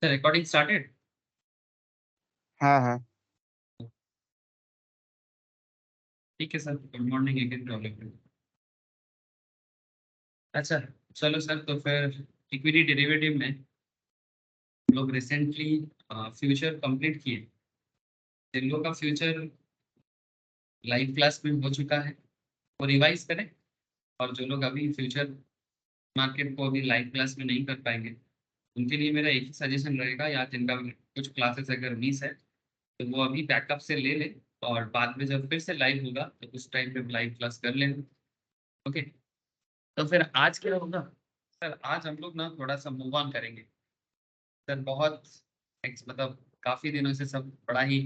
The recording started. हाँ हाँ ठीक है sir, good morning again to all of you. अच्छा, चलो सर, तो फिर इक्विटी डेरिवेटिव में हम लोग रिसेंटली फ्यूचर कंप्लीट किए। जिन लोगों का फ्यूचर लाइव क्लास में हो चुका है वो रिवाइज करें, और जो लोग अभी फ्यूचर मार्केट को अभी लाइव क्लास में नहीं कर पाएंगे उनके लिए मेरा एक ही सजेशन रहेगा, या जिनका कुछ क्लासेस अगर मिस है तो वो अभी बैकअप से ले ले, और बाद में जब फिर से लाइव होगा तो उस टाइम पे लाइव क्लास कर लेना। ओके, तो फिर आज क्या होगा सर? आज हम लोग ना थोड़ा सा मूव ऑन करेंगे सर। बहुत मतलब काफी दिनों से सब बड़ा ही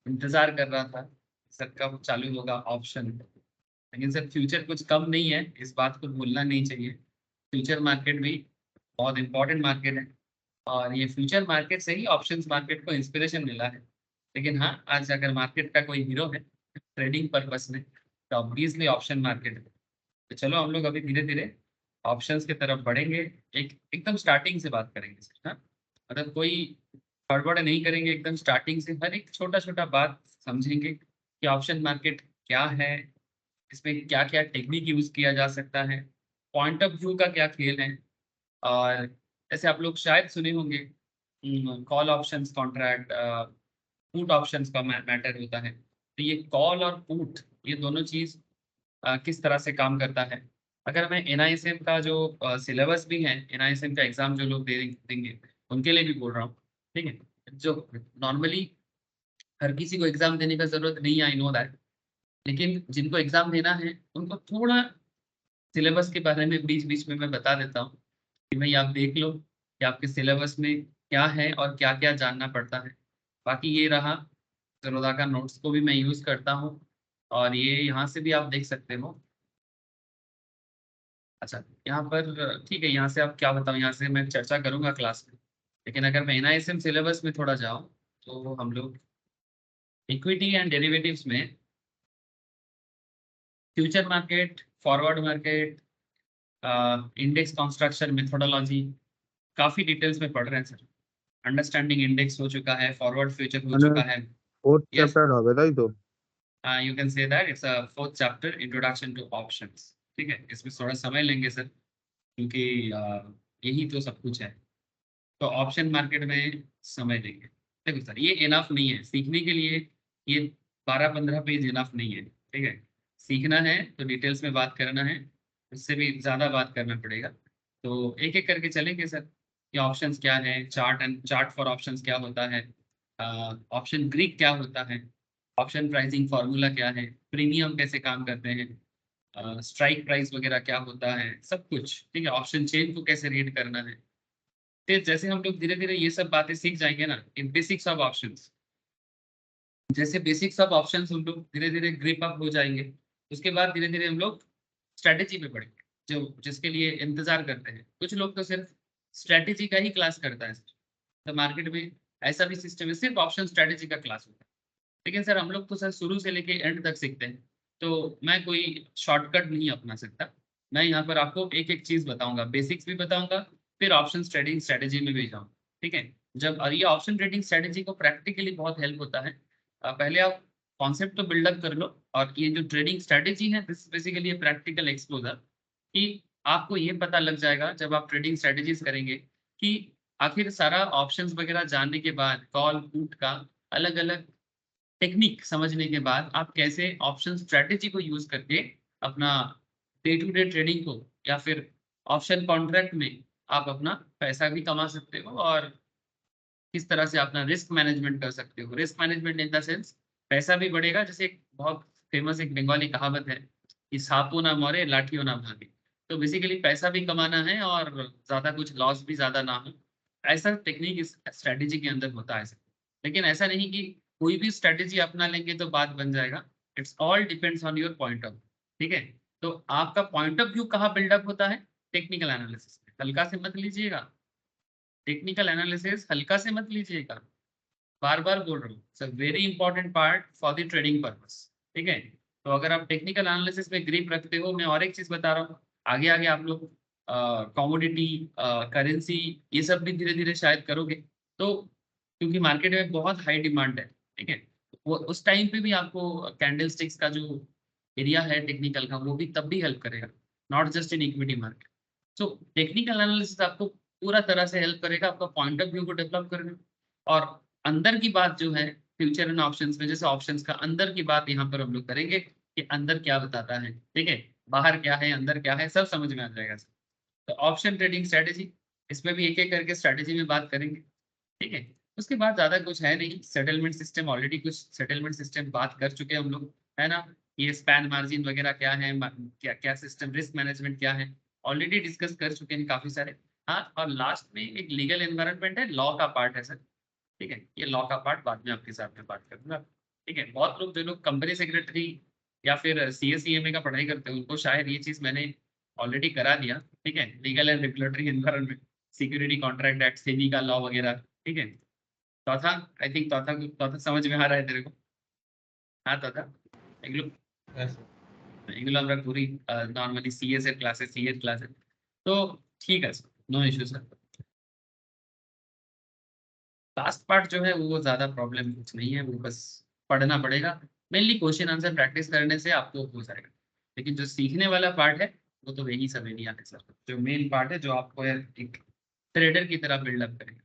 इंतजार कर रहा था सर कब चालू होगा ऑप्शन। लेकिन सर फ्यूचर कुछ कम नहीं है, इस बात को भूलना नहीं चाहिए। फ्यूचर मार्केट भी बहुत इंपॉर्टेंट मार्केट है, और ये फ्यूचर मार्केट से ही ऑप्शंस मार्केट को इंस्पिरेशन मिला है। लेकिन हाँ, आज अगर मार्केट का कोई हीरो है ट्रेडिंग पर्पस में तो ऑब्वियसली ऑप्शन मार्केट है। तो चलो हम लोग अभी धीरे धीरे ऑप्शंस की तरफ बढ़ेंगे। एकदम स्टार्टिंग से बात करेंगे सर, हाँ। मतलब कोई गड़बड़ नहीं करेंगे, एकदम स्टार्टिंग से हर एक छोटा छोटा बात समझेंगे कि ऑप्शन मार्केट क्या है, इसमें क्या क्या टेक्निक यूज किया जा सकता है, पॉइंट ऑफ व्यू का क्या खेल है। और जैसे आप लोग शायद सुने होंगे call options contract, put options का मैटर होता है। तो ये कॉल और पुट, ये दोनों चीज किस तरह से काम करता है। अगर मैं एनआईएसएम का जो सिलेबस भी है, एनआईएसएम का एग्जाम जो लोग देंगे उनके लिए भी बोल रहा हूँ, ठीक है। जो नॉर्मली हर किसी को एग्जाम देने का जरूरत नहीं है, आई नो दैट। लेकिन जिनको एग्जाम देना है उनको थोड़ा सिलेबस के बारे में बीच बीच में मैं बता देता हूँ कि भाई आप देख लो कि आपके सिलेबस में क्या है और क्या क्या जानना पड़ता है। बाकी ये रहा, जरोदा का नोट्स को भी मैं यूज करता हूँ, और ये यहाँ से भी आप देख सकते हो। अच्छा, यहाँ पर ठीक है, यहाँ से आप क्या बताऊँ, यहाँ से मैं चर्चा करूंगा क्लास में। लेकिन अगर मैं एनआईएसएम सिलेबस में थोड़ा जाऊँ तो हम लोग इक्विटी एंड डेरिवेटिव्स में future market, forward market, index construction methodology काफी डिटेल्स में पढ़ रहे हैं सर। अंडरस्टैंडिंग इंडेक्स हो चुका है, फॉरवर्ड फ्यूचर हो मैंने चुका है। फोर्थ यस, चैप्टर হবে তাই তো? You can say that it's a fourth chapter, introduction two options. ठीक है, इसमें थोड़ा समय लेंगे सर, क्योंकि यही तो सब कुछ है। तो ऑप्शन मार्केट में समय देंगे। देखो सर, ये इनफ नहीं है सीखने के लिए। ये 12-15 पेज इनफ नहीं है, ठीक है। सीखना है तो डिटेल्स में बात करना है, उससे भी ज़्यादा बात करना पड़ेगा। तो एक एक करके चलेंगे सर कि ऑप्शंस क्या है, chart and chart for options क्या होता है, ऑप्शन ग्रीक क्या होता है, ऑप्शन प्राइसिंग फार्मूला क्या है, प्रीमियम कैसे काम करते हैं, स्ट्राइक प्राइस वगैरह क्या होता है, सब कुछ ठीक है। ऑप्शन चेन को कैसे रीड करना है। फिर जैसे हम लोग धीरे धीरे ये सब बातें सीख जाएंगे ना, इन बेसिक्स ऑफ ऑप्शंस, जैसे बेसिक्स ऑफ ऑप्शंस हम लोग धीरे धीरे ग्रिप अप हो जाएंगे, उसके बाद धीरे धीरे हम लोग स्ट्रैटेजी पे बढ़ेंगे। जो जिसके लिए इंतजार करते हैं कुछ लोग तो सिर्फ स्ट्रैटेजी का ही क्लास करता है। तो मार्केट में ऐसा भी सिस्टम है, सिर्फ ऑप्शन स्ट्रैटेजी का क्लास होता है। लेकिन सर हम लोग तो सर शुरू से लेके एंड तक सीखते हैं, तो मैं कोई शॉर्टकट नहीं अपना सकता। मैं यहाँ पर आपको एक एक चीज बताऊंगा, बेसिक्स भी बताऊंगा, फिर ऑप्शन ट्रेडिंग स्ट्रेटेजी में भी जाऊँ, ठीक है। जब और ये ऑप्शन ट्रेडिंग स्ट्रेटेजी को प्रैक्टिकली बहुत हेल्प होता है। पहले आप कॉन्सेप्ट तो बिल्डअप कर लो, और ये जो ट्रेडिंग स्ट्रेटेजी है दिस बेसिकली प्रैक्टिकल एक्सपोजर, कि आपको ये पता लग जाएगा जब आप ट्रेडिंग स्ट्रेटेजीज करेंगे कि आखिर सारा ऑप्शंस वगैरह जानने के बाद, कॉल पुट का अलग अलग टेक्निक समझने के बाद, आप कैसे ऑप्शन स्ट्रेटेजी को यूज करके अपना डे टू डे ट्रेडिंग को, या फिर ऑप्शन कॉन्ट्रैक्ट में आप अपना पैसा भी कमा सकते हो, और किस तरह से अपना रिस्क मैनेजमेंट कर सकते हो। Risk management in the sense पैसा भी बढ़ेगा। जैसे एक बहुत फेमस एक बंगाली कहावत है कि सांपों ना मरे लाठियों ना भागे। तो बेसिकली पैसा भी कमाना है और ज्यादा कुछ लॉस भी ज्यादा ना हो, ऐसा टेक्निक इस स्ट्रेटेजी के अंदर होता है। लेकिन ऐसा नहीं कि कोई भी स्ट्रेटेजी अपना लेंगे तो बात बन जाएगा। It's all depends on your point of view, ठीक है। तो आपका पॉइंट ऑफ व्यू कहाँ बिल्डअप होता है? टेक्निकल एनालिसिस में। हल्का से मत लीजिएगा, टेक्निकल एनालिसिस हल्का से मत लीजिएगा। बार बार बोल रहा हूँ, it's a very important part for the trading purpose, ठीक है। तो अगर आप टेक्निकल एनालिसिस में ग्रिप रखते हो, मैं और एक चीज बता रहा हूँ, आगे आगे आप लोग कमोडिटी, करेंसी, ये सब भी धीरे धीरे शायद करोगे। तो क्योंकि मार्केट में बहुत हाई डिमांड है, ठीक है, वो उस टाइम पे भी आपको कैंडल स्टिक्स का जो एरिया है टेक्निकल का, वो भी तब भी हेल्प करेगा, not just in equity market. So technical analysis आपको पूरा तरह से हेल्प करेगा आपका पॉइंट ऑफ व्यू को डेवलप करने में। और अंदर की बात जो है फ्यूचर एंड ऑप्शंस में, जैसे ऑप्शंस का अंदर की बात यहाँ पर हम लोग करेंगे कि अंदर क्या बताता है, ठीक है, बाहर क्या है अंदर क्या है सब समझ में आ जाएगा सर। तो ऑप्शन ट्रेडिंग स्ट्रेटेजी, इसमें भी एक एक करके स्ट्रेटेजी में बात करेंगे, ठीक है। उसके बाद ज्यादा कुछ है नहीं, सेटलमेंट सिस्टम ऑलरेडी कुछ सेटलमेंट सिस्टम बात कर चुके हैं हम लोग, है ना। ये स्पैन मार्जिन वगैरह क्या है, क्या क्या सिस्टम, रिस्क मैनेजमेंट क्या है, ऑलरेडी डिस्कस कर चुके हैं काफी सारे। हाँ, और लास्ट में एक लीगल एनवायरनमेंट है, लॉ का पार्ट है सर, ठीक है, ये लॉ का पार्ट बाद में आपके साथ में बात करूंगा, ठीक है। बहुत लोग जो लोग कंपनी सेक्रेटरी या फिर सीएसईएमए का पढ़ाई करते हैं उनको शायद ये चीज मैंने ऑलरेडी करा दिया, ठीक है, legal and regulatory environment, security contract act, SEBI का लॉ वगैरह, ठीक है। चौथा, आई थिंक चौथा चौथा समझ में आ रहा है तेरे को? हाँ चौथा, এগুলো এগুলো আমরা করি নর্মালি সিএস এর ক্লাসে, সিএস ক্লাসে। তো ঠিক আছে, নো ইস্যू सर। लास्ट पार्ट जो है वो ज्यादा प्रॉब्लम कुछ नहीं है, वो बस पढ़ना पड़ेगा, मेनली क्वेश्चन आंसर प्रैक्टिस करने से आपको हो जाएगा। लेकिन जो सीखने वाला पार्ट है वो तो वही सब एरिया है सर, जो मेन पार्ट है जो आपको एक ट्रेडर की तरह बिल्डअप करेगा।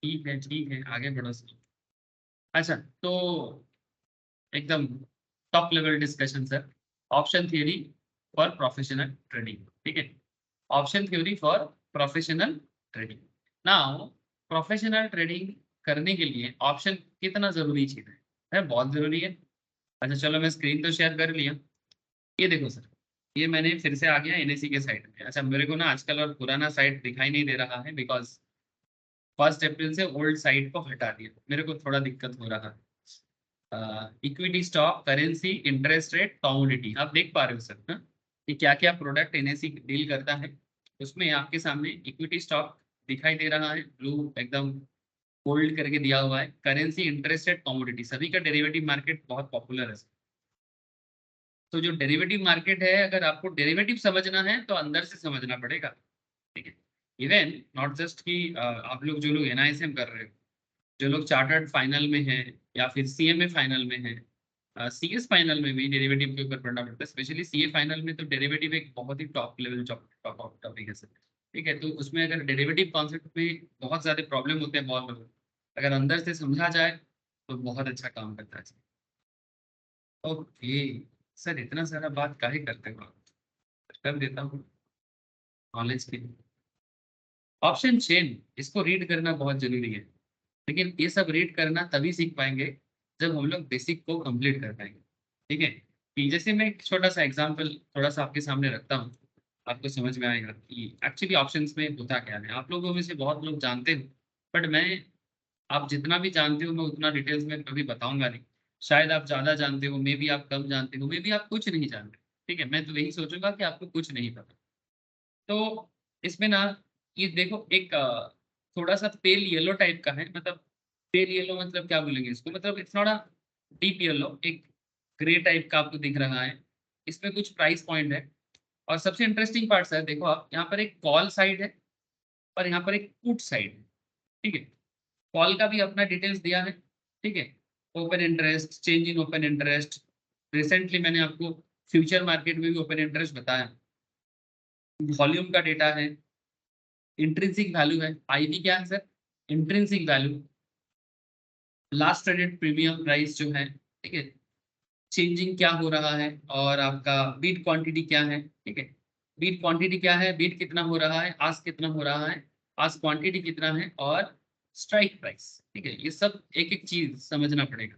ठीक है, आगे बढ़ो सर। अच्छा, तो एकदम top level discussion sir, option theory for professional trading, ठीक है, option theory for professional trading. Now professional trading करने के लिए ऑप्शन कितना जरूरी चीज है बहुत जरूरी है। अच्छा चलो, मैं स्क्रीन तो शेयर कर लिया, ये देखो सर, ये मैंने फिर से आ गया एनएसी के साइड में। अच्छा, मेरे को ना आजकल और पुराना साइट दिखाई नहीं दे रहा है, बिकॉज 1 अप्रैल से ओल्ड साइट को हटा दिया, मेरे को थोड़ा दिक्कत हो रहा है। Equity, stock, currency, interest rate, commodity, आप देख पा रहे हो सर, हाँ, कि क्या क्या प्रोडक्ट एनएसी डील करता है। उसमें आपके सामने इक्विटी स्टॉक दिखाई दे रहा है, ब्लू एकदम बोल्ड करके दिया हुआ है, करेंसी, इंटरेस्ट रेट, कमोडिटी, सभी का डेरिवेटिव मार्केट बहुत पॉपुलर है। तो जो डेरिवेटिव मार्केट है, अगर आपको डेरिवेटिव समझना है तो अंदर से समझना पड़ेगा, ठीक है। इवन नॉट जस्ट कि आप लोग जो लोग एनआईएसएम कर रहे हो, जो लोग चार्टर्ड फाइनल में है या फिर सीएमए फाइनल में है, सीएस फाइनल में भी डेरिवेटिव के ऊपर पढ़ना पड़ता है, स्पेशली सीए फाइनल में तो डेरिवेटिव एक बहुत ही टॉप लेवल टॉपिक है सर, ठीक है। तो उसमें अगर डेरिवेटिव कॉन्सेप्ट में बहुत ज्यादा प्रॉब्लम होते हैं बहुत लोगों को, अगर अंदर से समझा जाए तो बहुत अच्छा काम करता है। ओके सर, इतना सारा बात काहे करते हो आप? कर देता हूँ नॉलेज के लिए। ऑप्शन चेन, इसको रीड करना बहुत जरूरी है, लेकिन ये सब रीड करना तभी सीख पाएंगे जब हम लोग बेसिक को कंप्लीट कर पाएंगे, ठीक है। कि जैसे मैं एक छोटा सा एग्जांपल थोड़ा सा आपके सामने रखता हूँ, आपको समझ में आएगा कि एक्चुअली ऑप्शंस में होता क्या है। आप लोगों में से बहुत लोग जानते हो, बट मैं, आप जितना भी जानते हो मैं उतना डिटेल्स में कभी बताऊंगा नहीं। शायद आप ज्यादा जानते हो, मे बी आप कम जानते हो, मे बी आप कुछ नहीं जानते, ठीक है, मैं तो यही सोचूंगा कि आपको कुछ नहीं पता। तो इसमें ना, ये देखो एक थोड़ा सा पेल येलो टाइप का है, मतलब पेल येलो मतलब क्या बोलेंगे इसको, मतलब it's not a deep yellow, एक ग्रे टाइप का आपको दिख रहा है। इसमें कुछ प्राइस पॉइंट है, और सबसे इंटरेस्टिंग पार्ट है, देखो आप यहाँ पर एक कॉल साइड है और यहाँ पर एक पुट साइड है, ठीक है। कॉल का भी अपना डिटेल्स दिया है, ठीक है, open interest, change in open interest, recently मैंने आपको फ्यूचर मार्केट में भी ओपन इंटरेस्ट बताया, वॉल्यूम का डेटा है, इंट्रिंसिक वैल्यू है, आईवी क्या है sir, intrinsic value, last traded premium price जो है, ठीक है, चेंजिंग क्या हो रहा है, और आपका बीट क्वांटिटी क्या है, ठीक है, बीट क्वांटिटी क्या है, बीट कितना हो रहा है, आस्क कितना हो रहा है, आस्क क्वांटिटी कितना है, और स्ट्राइक प्राइस, ठीक है। ये सब एक एक चीज समझना पड़ेगा।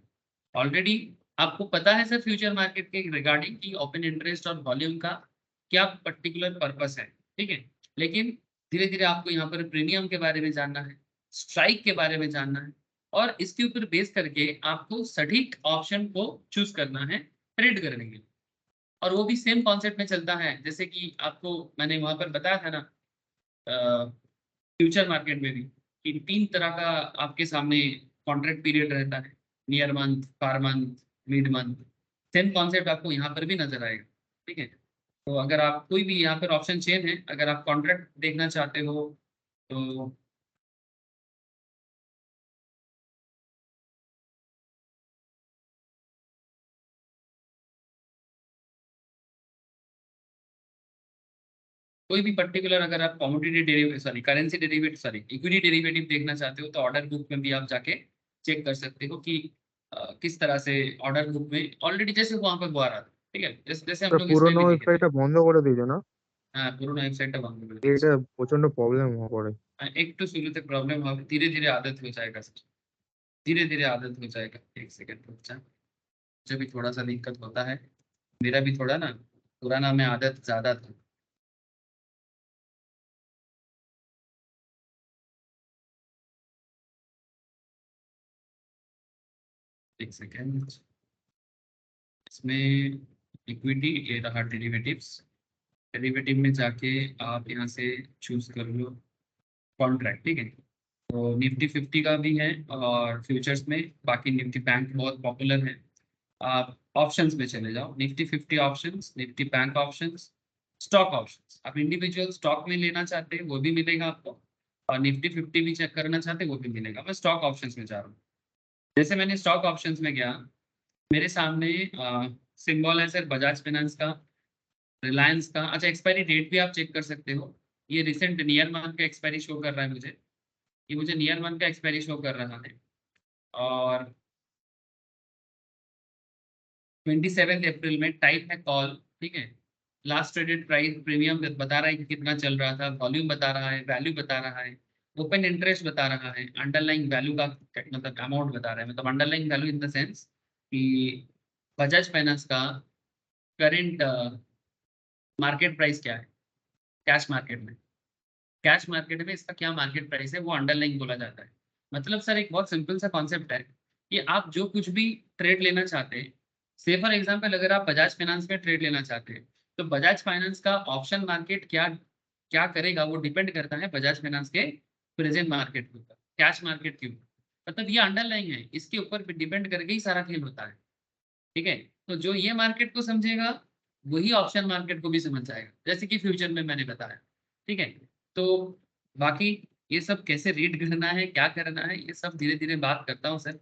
ऑलरेडी आपको पता है सर फ्यूचर मार्केट के रिगार्डिंग की ओपन इंटरेस्ट और वॉल्यूम का क्या पर्टिकुलर पर्पस है, ठीक है। लेकिन धीरे धीरे आपको यहाँ पर प्रीमियम के बारे में जानना है, स्ट्राइक के बारे में जानना है, और इसके ऊपर बेस करके आपको सटीक ऑप्शन को चूज करना है ट्रेड करने के लिए। और वो भी सेम कॉन्सेप्ट में चलता है, जैसे कि आपको मैंने वहां पर बताया था ना फ्यूचर मार्केट में भी, कि 3 तरह का आपके सामने कॉन्ट्रैक्ट पीरियड रहता है, near month, far month, mid month. Same concept आपको यहाँ पर भी नजर आएगा, ठीक है। तो अगर आप कोई भी यहाँ पर ऑप्शन चेन है, अगर आप कॉन्ट्रैक्ट देखना चाहते हो तो कोई भी पर्टिकुलर अगर आप commodity derivative currency derivative equity derivative देखना चाहते हो तो ऑर्डर बुक में भी आप जाके चेक कर सकते हो कि किस तरह से ऑर्डर बुक में ऑलरेडी जैसे वहां पर वो आ रहा था, ठीक है, जैसे जैसे हम लोग इसमें পুরোনো भी देखे थे। ওয়েবসাইটটা বন্ধ করে দিয়েছো না? হ্যাঁ, পুরোনো ওয়েবসাইটটা বন্ধ করে দিয়েছি। এটা প্রচন্ড প্রবলেম হওয়া পড়ে। একটু শুরুতে প্রবলেম হবে, धीरे धीरे आदत हो जाएगा सर, धीरे धीरे आदत हो जाएगा। एक सेकंड रुक जा, मुझे भी थोड़ा सा दिक्कत होता है, मेरा भी थोड़ा ना पुराना में आदत ज्यादा था। एक सेकंड, इसमें इक्विटी ये रहा डेरिवेटिव्स, डेरिवेटिव में जाके आप यहाँ से चूज कर लो कॉन्ट्रैक्ट, ठीक है। तो निफ्टी 50 का भी है और फ्यूचर्स में बाकी निफ्टी बैंक बहुत पॉपुलर है। आप ऑप्शंस में चले जाओ, Nifty 50 options, Nifty bank options, stock options. आप इंडिविजुअल स्टॉक में लेना चाहते हैं वो भी मिलेगा आपको, और निफ्टी 50 भी चेक करना चाहते हैं वो भी मिलेगा। मैं स्टॉक ऑप्शंस में जा रहा हूँ। जैसे मैंने स्टॉक ऑप्शंस में गया, मेरे सामने सिंबल है सर बजाज फाइनेंस का, रिलायंस का। अच्छा, एक्सपायरी डेट भी आप चेक कर सकते हो। ये रिसेंट नियर मंथ का एक्सपायरी शो कर रहा है मुझे, ये मुझे नियर मंथ का एक्सपायरी शो कर रहा है। और 27 अप्रैल में टाइप है कॉल, ठीक है। लास्ट ट्रेडेड प्राइस प्रीमियम बता रहा है कि कितना चल रहा था, वॉल्यूम बता रहा है, वैल्यू बता रहा है, ओपन इंटरेस्ट बता रहा है, अंडरलाइंग वैल्यू का मतलब अमाउंट बता रहा है, मतलब underlying value in the sense कि बजाज फाइनेंस का करेंट मार्केट प्राइस क्या है कैश मार्केट में, कैश मार्केट में इसका क्या मार्केट प्राइस है वो अंडरलाइंग बोला जाता है। मतलब सर एक बहुत सिंपल सा कॉन्सेप्ट है कि आप जो कुछ भी ट्रेड लेना चाहते हैं, से फॉर एग्जांपल अगर आप बजाज फाइनेंस में ट्रेड लेना चाहते हैं तो बजाज फाइनेंस का ऑप्शन मार्केट क्या क्या करेगा वो डिपेंड करता है बजाज फाइनेंस के प्रेजेंट मार्केट के ऊपर, कैश मार्केट के ऊपर। मतलब ये अंडरलाइंग है, इसके ऊपर डिपेंड करके ही सारा खेल होता है, ठीक है। तो जो ये मार्केट को समझेगा वही ऑप्शन मार्केट को भी समझ जाएगा, जैसे कि फ्यूचर में मैंने बताया, ठीक है। तो बाकी ये सब कैसे रीड करना है, क्या करना है, ये सब धीरे धीरे बात करता हूँ सर,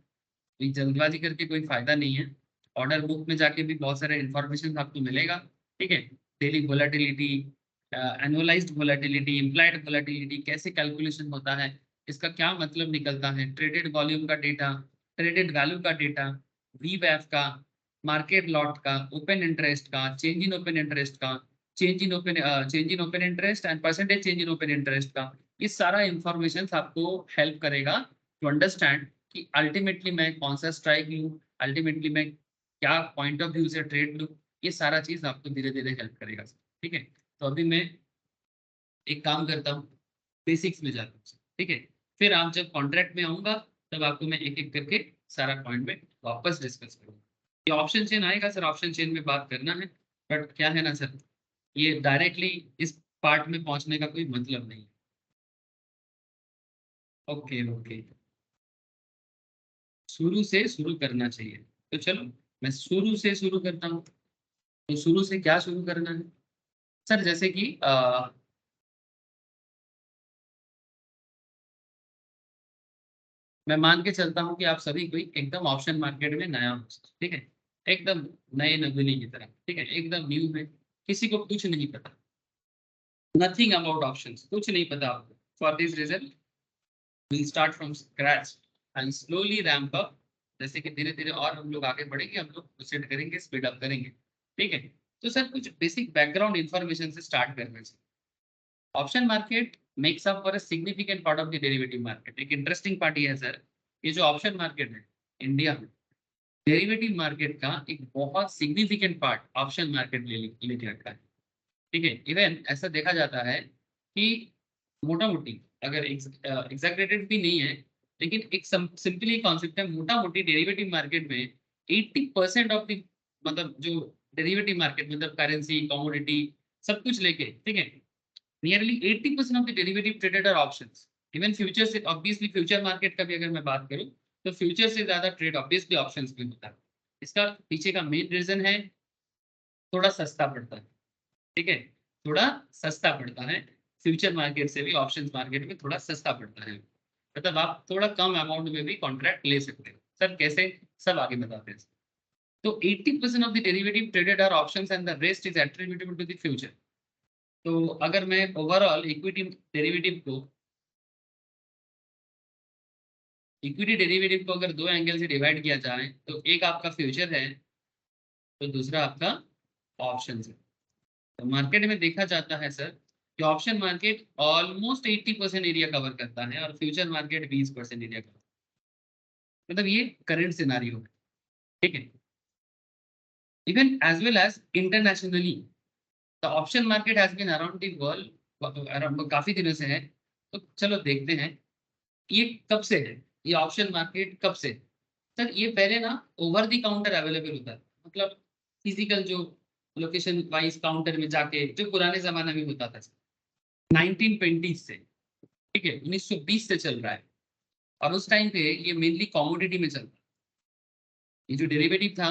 ये जल्दबाजी करके कोई फायदा नहीं है। ऑर्डर बुक में जाके भी बहुत सारे इंफॉर्मेशन आपको मिलेगा, ठीक है। Daily volatility, annualised volatility, implied volatility कैसे कैलकुलेशन होता है, इसका क्या मतलब निकलता है, ट्रेडेड वॉल्यूम का डेटा, ट्रेडेड वैल्यू का डेटा, वीवैफ का, मार्केट लॉट का, ओपन इंटरेस्ट का, चेंज इन ओपन इंटरेस्ट का, change in open interest and percentage change in open interest का। ये सारा इंफॉर्मेशन आपको हेल्प करेगा टू अंडरस्टैंड कि अल्टीमेटली मैं कौन सा स्ट्राइक लूँ, अल्टीमेटली मैं क्या पॉइंट ऑफ व्यू से ट्रेड लूँ, ये सारा चीज आपको धीरे धीरे हेल्प करेगा, ठीक है। तो अभी मैं एक काम करता हूँ, बेसिक्स में जाता हूँ, ठीक है। फिर आप जब कॉन्ट्रैक्ट में आऊंगा तब आपको मैं एक एक करके सारा पॉइंट में वापस डिस्कस करूंगा। ये ऑप्शन चेन आएगा सर, ऑप्शन चेन में बात करना है, बट क्या है ना सर, ये डायरेक्टली इस पार्ट में पहुंचने का कोई मतलब नहीं। ओके ओके, शुरू से शुरू करना चाहिए, तो चलो मैं शुरू से शुरू करता हूँ। तो शुरू से क्या शुरू करना है सर, जैसे कि मैं मान के चलता हूँ कि आप सभी कोई एकदम ऑप्शन मार्केट में नया हो, ठीक है, एकदम नए नगुली की तरह, ठीक है, एकदम न्यू है, किसी को कुछ नहीं पता, नथिंग अबाउट ऑप्शंस, कुछ नहीं पता आपको। For this reason we'll start from scratch and slowly ramp up। जैसे कि धीरे धीरे और हम लोग आगे बढ़ेंगे, हम लोग प्रोसीड करेंगे, स्पीड अप करेंगे, ठीक है। तो सर कुछ बेसिक बैकग्राउंड इंफॉर्मेशन से स्टार्ट करना चाहिए। Option market makes up for a significant part of the derivative market. एक इंटरेस्टिंग पार्ट ये है सर, ये जो ऑप्शन मार्केट है इंडिया में, डेरिवेटिव मार्केट का एक बहुत सिग्निफिकेंट पार्ट ऑप्शन मार्केट लेके रखा है, ठीक है। इवन ऐसा देखा जाता है कि मोटा मोटी अगर एग्जैगरेटेड भी नहीं है, लेकिन एक सिंपली कॉन्सेप्ट है, मोटा मोटी डेरिवेटिव मार्केट में 80% ऑफ द मतलब जो डेरिवेटिव मार्केट मतलब करेंसी कमोडिटी सब कुछ लेके, ठीक है, nearly 80% of the derivative traded are options. Even future से ऑब्वियसली फ्यूचर मार्केट का भी अगर मैं बात करूं तो फ्यूचर से ज्यादा ट्रेड ऑब्वियसली ऑप्शंस में होता है। इसका पीछे का मेन रीजन है थोड़ा सस्ता पड़ता है, ठीक है, थोड़ा सस्ता पड़ता है, फ्यूचर मार्केट से भी ऑप्शंस मार्केट में थोड़ा सस्ता पड़ता है, मतलब आप थोड़ा कम अमाउंट में भी कॉन्ट्रैक्ट ले सकते हो। सर कैसे, सब आगे बताते हैं। तो 80% of the derivative traded are options and the rest is attributable to the future। तो अगर मैं ओवरऑल इक्विटी डेरिवेटिव को अगर दो एंगल से डिवाइड किया जाए तो एक आपका फ्यूचर है तो दूसरा आपका ऑप्शन है। तो मार्केट में देखा जाता है सर कि option market almost 80% area cover करता है और फ्यूचर मार्केट 20% एरिया कवर, मतलब ये करंट सिनारियो है, ठीक है। Even as well as internationally the option market has been around the world काफी दिनों से है। तो चलो देखते हैं ये कब से है, ये ऑप्शन मार्केट कब से। सर ये पहले ना ओवर द काउंटर अवेलेबल होता है, मतलब फिजिकल जो लोकेशन वाइज काउंटर में जाके, जो पुराने जमाने में होता था 1920 से, ठीक है, 1920 से चल रहा है। और उस टाइम पे ये मेनली कमोडिटी में चलता, ये जो डेरिवेटिव था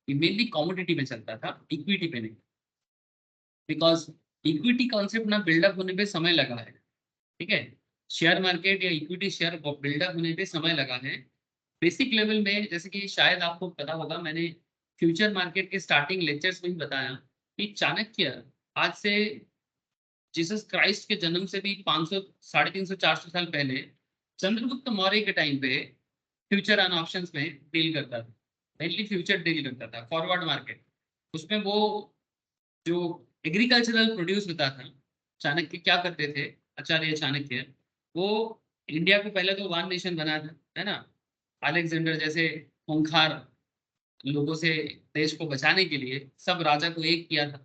ये मेनली कमोडिटी में चलता था, इक्विटी पे नहीं। बिकॉज इक्विटी कॉन्सेप्ट ना बिल्डअप होने पे समय लगा है, ठीक है। शेयर मार्केट या इक्विटी शेयर बिल्डअप होने पे समय लगा है। बेसिक लेवल में जैसे कि शायद आपको पता होगा, मैंने फ्यूचर मार्केट के स्टार्टिंग लेक्चर्स में ही बताया कि चाणक्य आज से जीसस क्राइस्ट के जन्म से भी 500 350 400 साल पहले चंद्रगुप्त मौर्य के टाइम पे फ्यूचर एंड ऑप्शंस में डील करता था, मेनली फ्यूचर डील करता था, फॉरवर्ड मार्केट। उसमें वो जो एग्रीकल्चरल प्रोड्यूस होता था, चाणक्य क्या करते थे, आचार्य चाणक्य, वो इंडिया को पहले तो वन नेशन बना था, है ना। अलेक्जेंडर जैसे खूंखार लोगों से देश को बचाने के लिए सब राजा को एक किया था।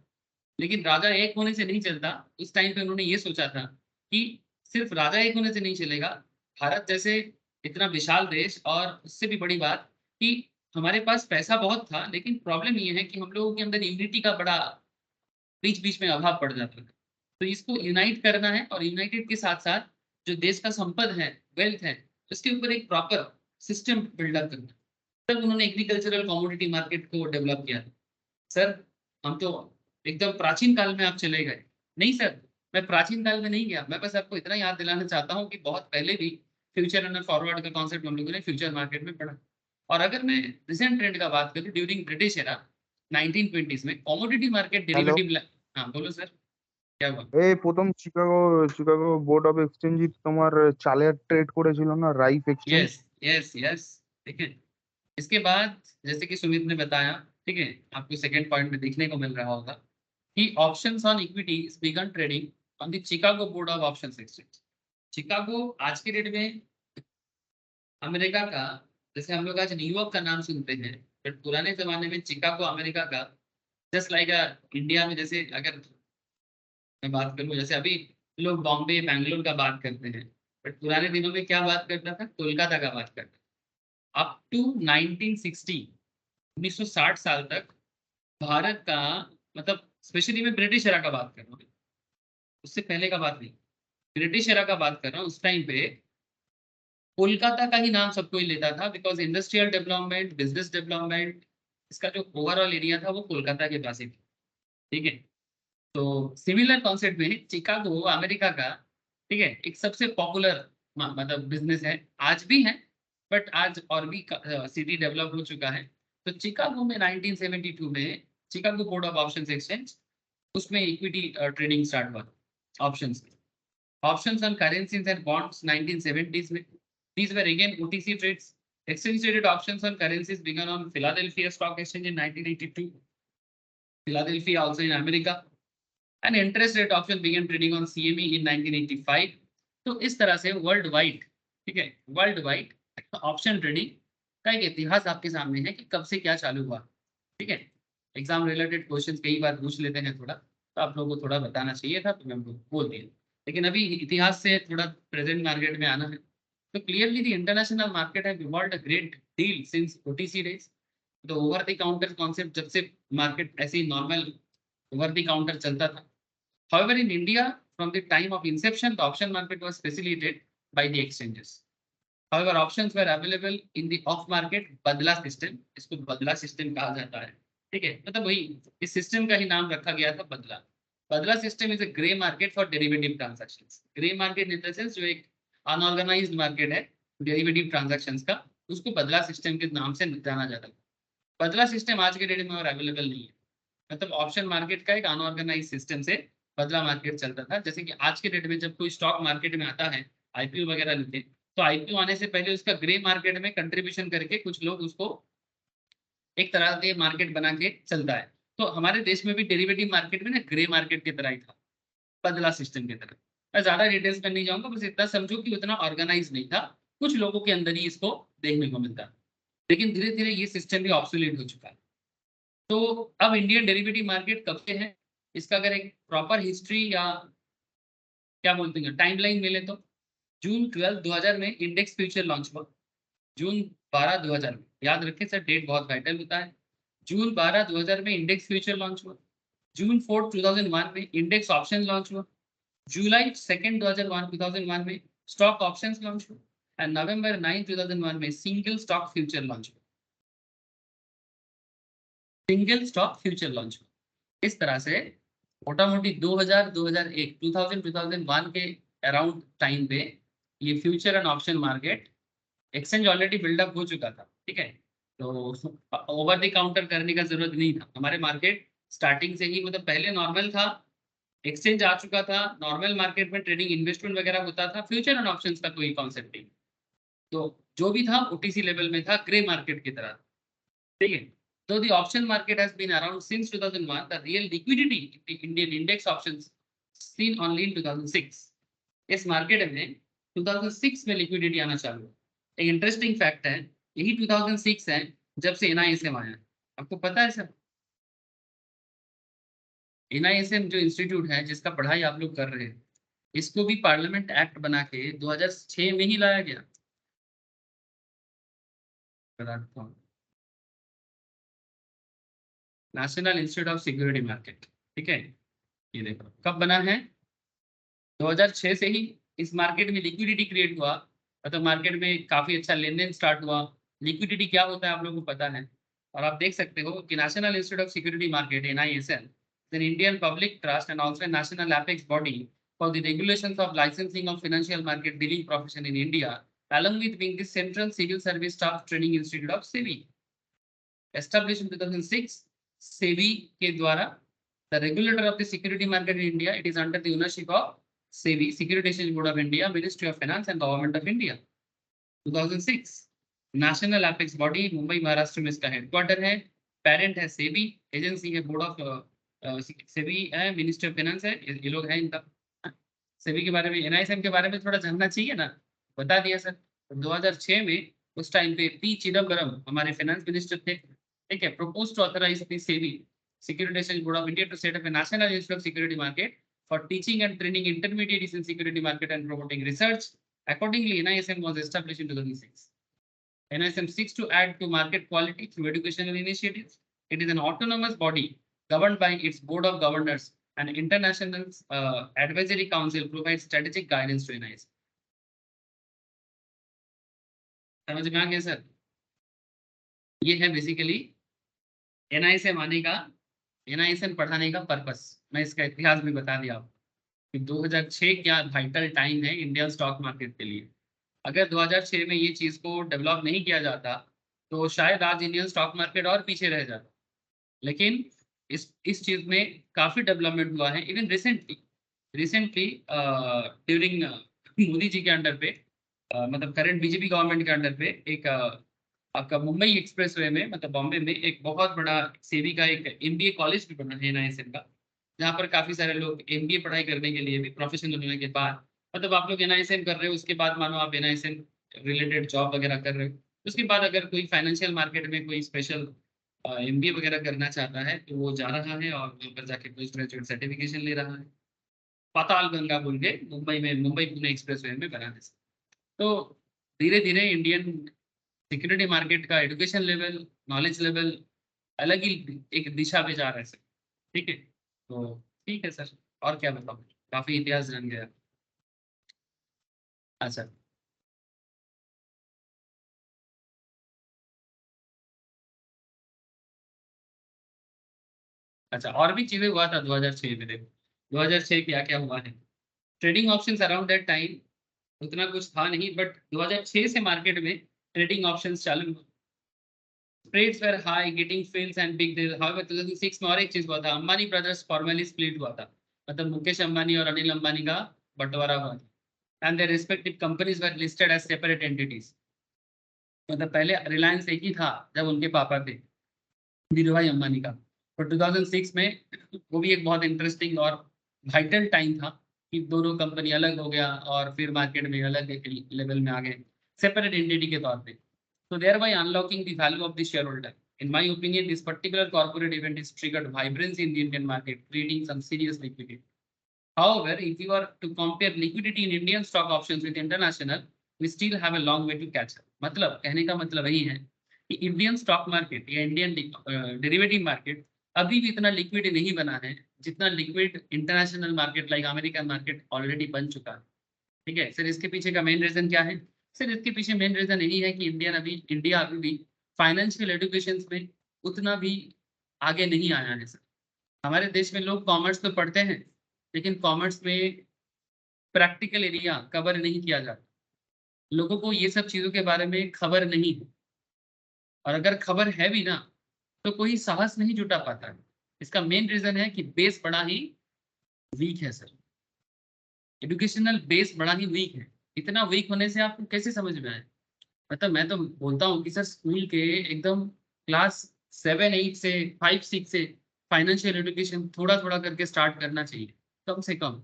लेकिन राजा एक होने से नहीं चलता, इस टाइम पे उन्होंने ये सोचा था कि सिर्फ राजा एक होने से नहीं चलेगा। भारत जैसे इतना विशाल देश, और उससे भी बड़ी बात कि हमारे पास पैसा बहुत था, लेकिन प्रॉब्लम ये है कि हम लोगों के अंदर यूनिटी का बड़ा बीच बीच में अभाव पड़ जाता है। तो इसको यूनाइट करना है, और यूनाइटेड के साथ साथ जो देश का संपद है, वेल्थ है, उसके ऊपर एक प्रॉपर सिस्टम बिल्डअप करना है। तब उन्होंने एग्रीकल्चरल कमोडिटी मार्केट को डेवलप किया। सर हम तो एकदम प्राचीन काल में आप चले गए। नहीं सर, मैं प्राचीन काल में नहीं गया, मैं बस आपको इतना याद दिलाना चाहता हूँ कि बहुत पहले भी फ्यूचर एंड फॉरवर्ड का कॉन्सेप्ट हम लोगों ने फ्यूचर मार्केट में पढ़ा। और अगर मैं रिसेंट ट्रेंड का बात करूँ, ड्यूरिंग ब्रिटिश एरा 1920s में कमोडिटी मार्केट হ্যালো। डेरिवेटिव, हाँ बोलो सर, क्या हुआ। এই প্রথম Chicago Chicago board of exchange তোমার চালের ট্রেড করেছিল না, rice exchange. Yes yes yes, ठीक है। इसके बाद जैसे कि सुमित ने बताया, ठीक है, आपको सेकंड पॉइंट में देखने को मिल रहा होगा कि options on equities began trading on the Chicago Board of Options Exchange. Chicago आज के डेट में अमेरिका का, जैसे हम लोग आज न्यूयॉर्क का नाम सुनते हैं, बट पुराने जमाने में चिकागो अमेरिका का, जस्ट लाइक इंडिया में जैसे अगर मैं बात करूं, जैसे अभी लोग बॉम्बे बैंगलोर का बात करते हैं, बट पुराने दिनों में क्या बात करता था, कोलकाता का बात करता था। अप टू 1960, 1960 साल तक भारत का, मतलब स्पेशली मैं ब्रिटिश एरा का बात कर रहा हूँ, उससे पहले का बात नहीं, ब्रिटिश एरा का बात कर रहा हूँ। उस टाइम पे कोलकाता का ही नाम सब कोई लेता था, because industrial development, business development, इसका जो ओवरऑल एरिया था वो कोलकाता के पास ही था, ठीक है। तो सिमिलर कॉन्सेप्ट में चिकागो अमेरिका का, ठीक है, एक सबसे पॉपुलर मतलब बिजनेस है, आज भी है, बट आज और भी सिटी डेवलप हो चुका है। तो चिकागो में 1972 में Chicago Board of Options exchange, उसमें इक्विटी ट्रेडिंग स्टार्ट हुआ options. Options on currencies and bonds 1970s में. These were again OTC trades. Exchange traded options on currencies began on Philadelphia Stock Exchange in 1982. Philadelphia also in America. And interest rate option began trading on CME in 1985. तो इस तरह से world wide, ठीक है, world wide option trading का एक इतिहास आपके सामने है कि कब से क्या चालू हुआ, ठीक है। एग्जाम रिलेटेड क्वेश्चंस कई बार पूछ लेते हैं थोड़ा, तो आप लोगों को थोड़ा बताना चाहिए था, तो मैं बोल दिया। लेकिन अभी इतिहास से थोड़ा प्रेजेंट मार्केट में आना है। तो clearly the international market have evolved a great deal since OTC days. तो ओवर द काउंटर कॉन्सेप्ट जब से मार्केट ऐसे ही नॉर्मल ओवर द काउंटर चलता था। However, in India, from the time of inception, the option market was facilitated by the exchanges. However, options were available in the off market बदला system, इसको बदला system कहा जाता है, ठीक है। मतलब वही इस सिस्टम का ही नाम रखा गया था बदला। बदला system is a grey market for derivative transactions. Grey market in the sense जो एक अनऑर्गेनाइज्ड मार्केट है डेरिवेटिव ट्रांजैक्शंस का, उसको बदला सिस्टम के नाम से जाना जाता है। बदला सिस्टम आज के डेट में और अवेलेबल नहीं है, मतलब ऑप्शन मार्केट का एक अनऑर्गेनाइज सिस्टम से बदला मार्केट चलता था। जैसे कि आज के डेट में जब कोई स्टॉक मार्केट में आता है, आईपीओ वगैरह लेते हैं, तो आईपीओ आने से पहले उसका ग्रे मार्केट में कंट्रीब्यूशन करके कुछ लोग उसको एक तरह के मार्केट बना के चलता है। तो हमारे देश में भी डेरिवेटिव मार्केट में ना ग्रे मार्केट की तरह ही था, बदला सिस्टम की तरह। मैं ज्यादा डिटेल्स में नहीं जाऊंगा, बस इतना समझो कि उतना ऑर्गेनाइज नहीं था, कुछ लोगों के अंदर ही इसको देखने को मिलता। लेकिन धीरे धीरे ये सिस्टम भी ऑब्सोलीट हो चुका है। तो अब इंडियन डेरिवेटिव मार्केट कब से है, इसका अगर एक प्रॉपर हिस्ट्री या क्या बोलते हैं टाइमलाइन मिले तो जून 12 2000 में इंडेक्स फ्यूचर लॉन्च हुआ। जून 12 2000 में, याद रखें सर, डेट बहुत वाइटल होता है। जून 12 2000 में इंडेक्स फ्यूचर लॉन्च हुआ। जून 4 2001 में इंडेक्स ऑप्शन लॉन्च हुआ। जुलाई 2 2001 में स्टॉक ऑप्शंस लॉन्च हुआ एंड नवंबर 9 2001 में सिंगल स्टॉक फ्यूचर लॉन्च हुआ। सिंगल स्टॉक फ्यूचर लॉन्च हुआ। इस तरह से मोटा मोटी 2000 2001 2000 2001 के अराउंड टाइम पे ये future and option market exchange already build up हो चुका था। ठीक है, तो ओवर द काउंटर करने का जरूरत नहीं था। हमारे मार्केट स्टार्टिंग से ही मतलब पहले नॉर्मल था, एक्सचेंज आ चुका था, नॉर्मल मार्केट में ट्रेडिंग इन्वेस्टमेंट वगैरह होता था, फ्यूचर एंड ऑप्शंस का कोई कॉन्सेप्ट नहीं। तो जो भी था ओटीसी लेवल में था, ग्रे मार्केट की तरह। ठीक है, तो the option market has been around since 2001, the real liquidity in the Indian index options scene only in 2006। इस मार्केट में 2006 में लिक्विडिटी आना चालू हुआ। एक इंटरेस्टिंग फैक्ट है, यही 2006 है जब से एनआईएसएम आया। आपको पता है सर, एनआईएसएम जो इंस्टीट्यूट है जिसका पढ़ाई आप लोग कर रहे हैं, इसको भी पार्लियामेंट एक्ट बना के 2006 में ही लाया गया। National institute of security market. ठीक है, ये देखो कब बना है, 2006 से ही इस मार्केट में लिक्विडिटी क्रिएट हुआ। मतलब मार्केट में काफी अच्छा लेन देन स्टार्ट हुआ। लिक्विडिटी क्या होता है आप लोगों को पता है, और आप देख सकते हो कि national institute of security market NISM an Indian public trust and also a national apex body for the regulations of licensing of financial market dealing profession in India, along with being the Central Civil Service Staff Training Institute of SEBI. Established in 2006, SEBI के द्वारा the regulator of the security market in India, it is under the ownership of SEBI, Securities Exchange Board of India, Ministry of Finance and Government of India. 2006 national apex body, Mumbai Maharashtra में इसका headquarter है। Parent है SEBI, agency है board of SEBI है, ministry of finance है, ये लोग हैं इनका। सेबी के बारे में, एनआईएसएम के बारे में थोड़ा जानना चाहिए ना, बता दिया सर। तो 2006 में उस टाइम पे पी चिदम्बरम हमारे फाइनेंस मिनिस्टर थे। ठीक है, propose to authorise the SEBI, securities exchange board of India, to set up a national institute of security market for teaching and training intermediates in security market and promoting research. Accordingly, NISM was established in 2006. NISM seeks to add to market quality through educational initiatives. It is an autonomous body governed by its board of governors, and international advisory council provides strategic guidance to NISM. समझ में आ गया sir? ये है basically NISM आने का, NISM पढ़ाने का purpose. मैं इसका इतिहास भी बता दिया आपको कि 2006 क्या वाइटल टाइम है इंडियन स्टॉक मार्केट के लिए। अगर 2006 में ये चीज़ को डेवलप नहीं किया जाता तो शायद आज इंडियन स्टॉक मार्केट और पीछे रह जाता। लेकिन इस चीज़ में काफ़ी डेवलपमेंट हुआ है। Even recently during Modi ji के अंडर पे, मतलब करंट बीजेपी गवर्नमेंट के अंडर पे एक आपका मुंबई एक्सप्रेसवे में, मतलब बॉम्बे में एक बहुत बड़ा सेबी का एक एमबीए कॉलेज भी बना है एनआईएसएम का, जहाँ पर काफ़ी सारे लोग एमबीए पढ़ाई करने के लिए भी प्रोफेशनल होने के बाद, मतलब आप लोग एनआईएसएम कर रहे हो, उसके बाद मानो आप एनआईएसएम रिलेटेड जॉब वगैरह कर रहे हो, उसके बाद अगर कोई फाइनेंशियल मार्केट में कोई स्पेशल एमबीए वगैरह करना चाहता है तो वो जा रहा है और वहाँ पर जाके पोस्ट ग्रेजुएट सर्टिफिकेशन ले रहा है। पाताल गंगा बोल के मुंबई में, मुंबई पुणे एक्सप्रेसवे में बना दे। तो धीरे धीरे इंडियन सिक्योरिटी मार्केट का एजुकेशन लेवल, नॉलेज लेवल अलग ही एक दिशा पे जा रहा है सर। ठीक है, तो ठीक है सर, और क्या बताऊँ, काफी इतिहास जान गया। अच्छा अच्छा, और भी चीजें हुआ था 2006 में। देखो 2006 क्या क्या हुआ है। Trading options around that time उतना कुछ था नहीं, बट 2006 से मार्केट में ट्रेडिंग ऑप्शंस चालू हुआ। Spreads were high, getting fills and big deal. However, 2006 में और एक चीज हुआ था, अंबानी ब्रदर्स फॉर्मली स्प्लिट हुआ था। मतलब मुकेश अंबानी और अनिल अंबानी का बंटवारा हुआ था and their respective companies were listed as separate entities. मतलब पहले रिलायंस एक ही था जब उनके पापा थे धीरू भाई अंबानी का। और 2006 में वो भी एक बहुत इंटरेस्टिंग और वाइटल टाइम था कि दोनों कंपनी अलग हो गया और फिर मार्केट में अलग एक लेवल में आ गए सेपरेट एंटिटी के तौर पे। So thereby unlocking the value of the shareholder. In my opinion, this particular corporate event is triggered vibrancy in the Indian market, creating some serious liquidity. However, if you are to compare liquidity in Indian stock options with international, we still have a long way to catch up. मतलब कहने का मतलब यही है कि Indian stock market या Indian derivative market अभी भी इतना लिक्विड नहीं बना है जितना liquid international market like American market already बन चुका है। ठीक है सर, इसके पीछे का मेन रीजन क्या है? सर इसके पीछे मेन रीजन यही है कि इंडिया अभी भी फाइनेंशियल एजुकेशन में उतना भी आगे नहीं आया है सर। हमारे देश में लोग कॉमर्स तो पढ़ते हैं लेकिन कॉमर्स में प्रैक्टिकल एरिया कवर नहीं किया जाता। लोगों को ये सब चीज़ों के बारे में खबर नहीं है और अगर खबर है भी ना तो कोई साहस नहीं जुटा पाता है। इसका मेन रीजन है कि बेस बड़ा ही वीक है सर। एजुकेशनल बेस बड़ा ही वीक है। इतना वीक होने से आपको कैसे समझ में आए? मतलब मैं तो बोलता हूँ कि सर स्कूल के एकदम क्लास 7 8 से 5 6 से फाइनेंशियल एजुकेशन थोड़ा थोड़ा करके स्टार्ट करना चाहिए कम से कम।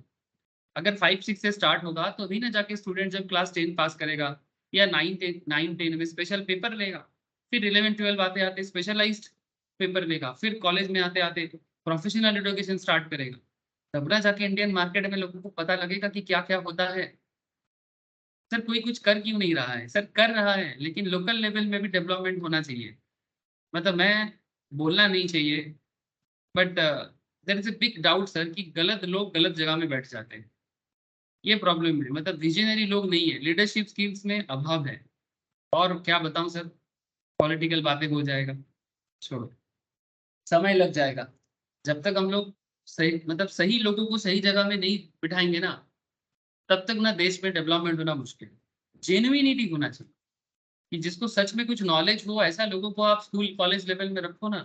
अगर 5 6 से स्टार्ट होगा तो अभी ना जाके स्टूडेंट जब क्लास 10 पास करेगा या 9 10 में स्पेशल पेपर लेगा, फिर 11 12 आते आते स्पेशलाइज्ड पेपर लेगा, फिर कॉलेज में आते आते प्रोफेशनल एजुकेशन स्टार्ट करेगा। तब ना जाके इंडियन मार्केट में लोगों को पता लगेगा कि क्या क्या होता है। सर कोई कुछ कर क्यों नहीं रहा है? सर कर रहा है लेकिन लोकल लेवल में भी डेवलपमेंट होना चाहिए। मतलब मैं बोलना नहीं चाहिए but there is a big doubt sir कि गलत लोग गलत जगह में बैठ जाते हैं। ये प्रॉब्लम है। मतलब विजनरी लोग नहीं है, लीडरशिप स्किल्स में अभाव है। और क्या बताऊं सर, पॉलिटिकल बातें हो जाएगा, छोड़ो, समय लग जाएगा। जब तक हम लोग सही मतलब सही लोगों को सही जगह में नहीं बिठाएंगे ना तब तक ना देश में डेवलपमेंट होना मुश्किल है। जेन्युइनिटी होना चाहिए कि जिसको सच में कुछ नॉलेज हो ऐसा लोगों को आप स्कूल कॉलेज लेवल में रखो ना,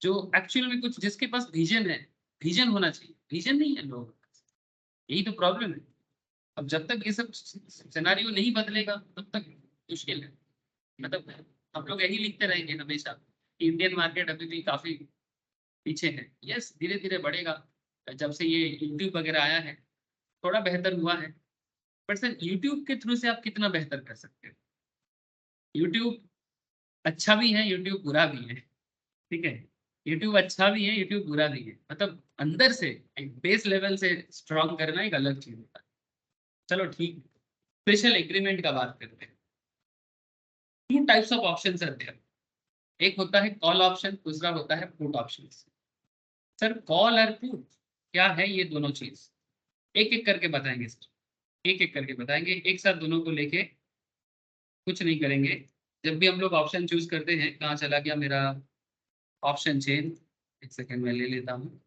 जो एक्चुअल में कुछ जिसके पास विजन है। विजन होना चाहिए, विजन नहीं है लोग, यही तो प्रॉब्लम है। अब जब तक ये सब सिनेरियो नहीं बदलेगा तब तक मुश्किल है। मतलब हम लोग यही लिखते रहेंगे हमेशा कि इंडियन मार्केट अभी भी काफी पीछे है। यस, धीरे धीरे बढ़ेगा। जब से ये यूट्यूब वगैरह आया है थोड़ा बेहतर हुआ है। बट सर यूट्यूब के थ्रू से आप कितना बेहतर कर सकते हो? यूट्यूब अच्छा भी है, यूट्यूब बुरा भी है। ठीक है, यूट्यूब अच्छा भी है, यूट्यूब बुरा भी है। मतलब अंदर से एक बेस लेवल से स्ट्रॉन्ग करना एक अलग चीज होता है। चलो ठीक, स्पेशल एग्रीमेंट का बात करते हैं। Two types of option are there. एक होता है कॉल ऑप्शन, दूसरा होता है पुट ऑप्शन। सर कॉल और पुट क्या है ये दोनों चीज? एक एक करके बताएंगे सर, एक एक करके बताएंगे, एक साथ दोनों को लेके कुछ नहीं करेंगे। जब भी हम लोग ऑप्शन चूज करते हैं, कहाँ चला गया मेरा ऑप्शन चेन, एक सेकंड में ले लेता हूँ।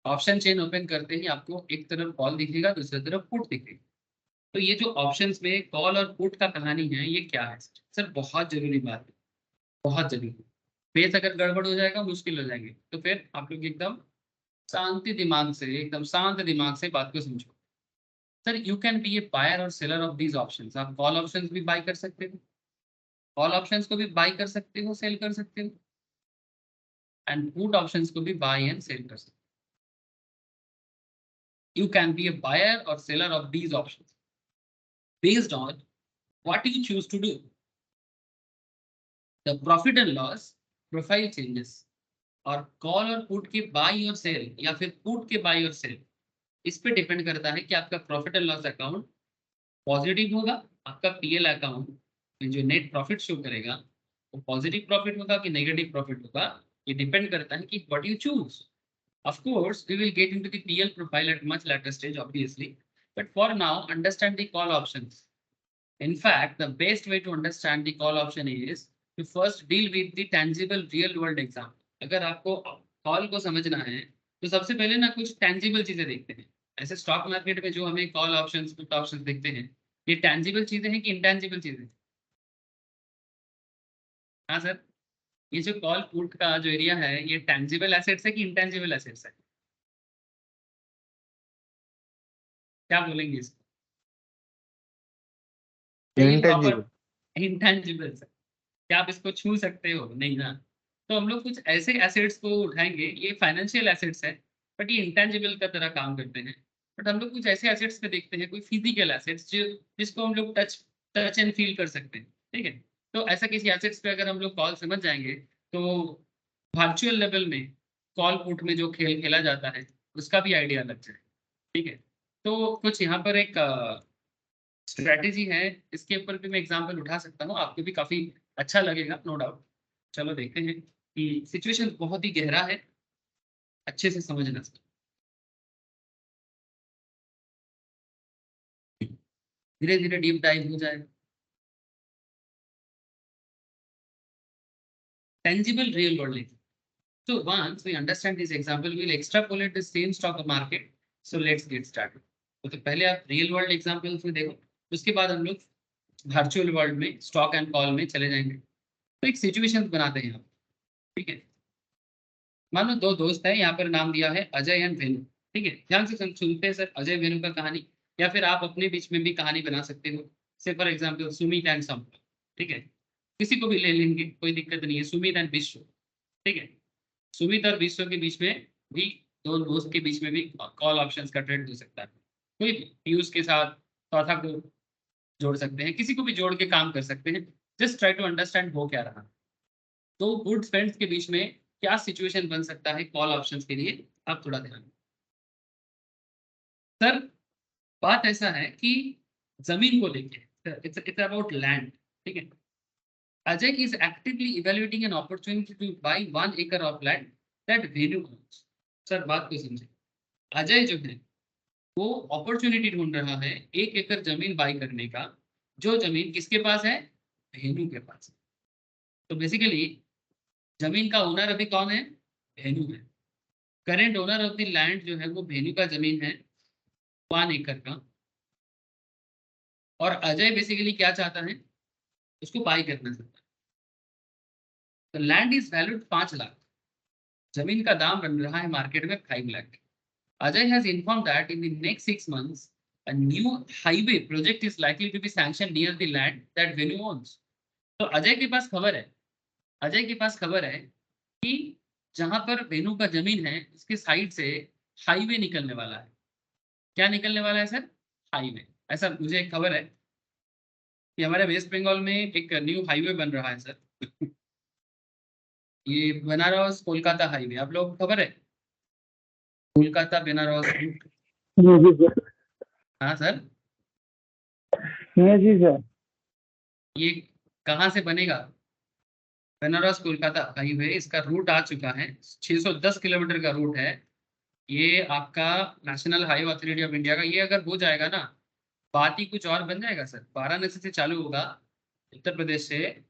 ऑप्शन चेन ओपन करते ही आपको एक तरफ कॉल दिखेगा, दूसरी तरफ पुट दिखेगा। तो ये जो ऑप्शंस में कॉल और पुट का कहानी है ये क्या है सर? बहुत जरूरी बात है, बहुत जरूरी। फेस अगर गड़बड़ हो जाएगा मुश्किल हो जाएंगे। तो फिर आप लोग एकदम शांति दिमाग से, एकदम शांत दिमाग से बात को समझो। Sir you can be a buyer और सेलर ऑफ दीज ऑप्शंस। आप कॉल ऑप्शंस भी बाय कर सकते हो, कॉल ऑप्शंस को भी बाय कर सकते हो, सेल कर सकते हो, एंड पुट ऑप्शंस को भी बाय एंड सेल कर सकते हो। You can be a buyer और seller of these options based on what you choose to do. The profit and loss profile changes। और कॉल और पुट के बाई और सेल या फिर पुट के बाई और सेल इस पे डिपेंड करता है कि आपका profit and loss account positive होगा, आपका पीएल अकाउंट में जो नेट प्रॉफिट शो करेगा वो पॉजिटिव प्रॉफिट होगा कि नेगेटिव प्रॉफिट होगा। ये डिपेंड करता है कि what you choose. Of course, we will get into the PL profile at much later stage, obviously. But for now, understand the call options. In fact, the best way to understand the call option is to first deal with the tangible real world example. अगर आपको call को समझना है तो सबसे पहले ना कुछ टैंजिबल चीजें देखते हैं। ऐसे स्टॉक मार्केट में जो हमें कॉल ऑप्शंस पुट ऑप्शंस देखते हैं, ये टैंजिबल चीजें हैं कि इंटैंजिबल चीजें? हाँ सर, ये जो कॉल पुट का जो एरिया है ये टेंजिबल एसेट्स है कि इंटेंजिबल एसेट्स है? क्या बोलेंगे इसको? क्या ये इंटेंजिबल। प्रॉपर इंटेंजिबल है? क्या आप इसको छू सकते हो? नहीं ना। तो हम लोग कुछ ऐसे एसेट्स को उठाएंगे, ये फाइनेंशियल एसेट्स है बट ये इंटेंजिबल का तरह काम करते हैं। बट हम लोग कुछ ऐसे एसेट्स पे देखते हैं, कोई फिजिकल एसेट्स जो जिसको हम लोग टच टच एंड फील कर सकते हैं, ठीक है। तो ऐसा किसी एसेट्स पे अगर हम लोग कॉल समझ जाएंगे तो वर्चुअल लेवल में कॉल पुट में जो खेल खेला जाता है उसका भी आइडिया लग जाए, ठीक है। तो कुछ यहाँ पर एक स्ट्रेटेजी है, इसके ऊपर भी मैं एग्जांपल उठा सकता हूँ, आपको भी काफी अच्छा लगेगा, नो डाउट। चलो देखते हैं कि सिचुएशन बहुत ही गहरा है, अच्छे से समझना। धीरे धीरे डीप डाइव हो जाए। Tangible real world. So once we understand this example, we'll extrapolate the same stock market. So let's get started. तो पहले आप रियल वर्ल्ड एग्जांपल्स में देखो, उसके बाद हम लोग वर्चुअल वर्ल्ड में स्टॉक एंड कॉल में चले जाएंगे। तो एक सिचुएशन बनाते हैं आप, ठीक है। मान लो दो दोस्त है, यहाँ पर नाम दिया है अजय एंड वेनु, ठीक है। ध्यान से सुनते हैं सर अजय वेनु का कहानी, या फिर आप अपने बीच में भी कहानी बना सकते हो। Say for example Sumit and some, ठीक है। किसी को भी ले लेंगे, कोई दिक्कत नहीं है, सुमित एंड विश्व, ठीक है। सुमित और विश्व के बीच में भी, दो दोस्त के बीच में भी कॉल ऑप्शंस का ट्रेड हो सकता है। कोई भी पीयूष के साथ चौथा को जोड़ सकते हैं, किसी को भी जोड़ के काम कर सकते हैं। जस्ट ट्राई टू अंडरस्टैंड हो क्या रहा। तो गुड फ्रेंड्स के बीच में क्या सिचुएशन बन सकता है कॉल ऑप्शंस के लिए, आप थोड़ा ध्यान दें। सर बात ऐसा है कि जमीन को लेके, इट्स अबाउट लैंड, ठीक है। Ajay is actively evaluating an opportunity to buy 1 acre of land that Venu owns. Sir बात को समझे, अजय जो है वो अपॉर्चुनिटी ढूंढ रहा है 1 एकड़ जमीन बाई करने का, जो जमीन किसके पास है? भेनु के पास। तो बेसिकली जमीन का ओनर अभी कौन है? भेनु है। Current owner of the land जो है वो भेनु का जमीन है 1 एकड़ का, और अजय बेसिकली क्या चाहता है? उसको बाई करना चाहता है। तो लैंड इज वैल्यूड 5 लाख, जमीन का दाम बन रहा है मार्केट में 5 lakh. Ajay has informed that in the next 6 months, a new highway project is likely to be sanctioned near the land that Venu owns. तो अजय के पास खबर है, अजय के पास खबर है कि जहां पर वेनु का जमीन है उसके साइड से हाईवे निकलने वाला है। क्या निकलने वाला है सर? हाईवे। ऐसा मुझे एक खबर है कि हमारे वेस्ट बंगाल में एक न्यू हाईवे बन रहा है सर। ये बनारस कोलकाता हाईवे, आप लोग खबर है? कोलकाता बनारस रूट। जी सर। हाँ सर। जी सर। ये कहाँ से बनेगा? बनारस कोलकाता हाईवे, इसका रूट आ चुका है, 610 किलोमीटर का रूट है। ये आपका national highway authority of India का, ये अगर हो जाएगा ना, बात ही कुछ और बन जाएगा सर। वाराणसी से चालू होगा, उत्तर प्रदेश से,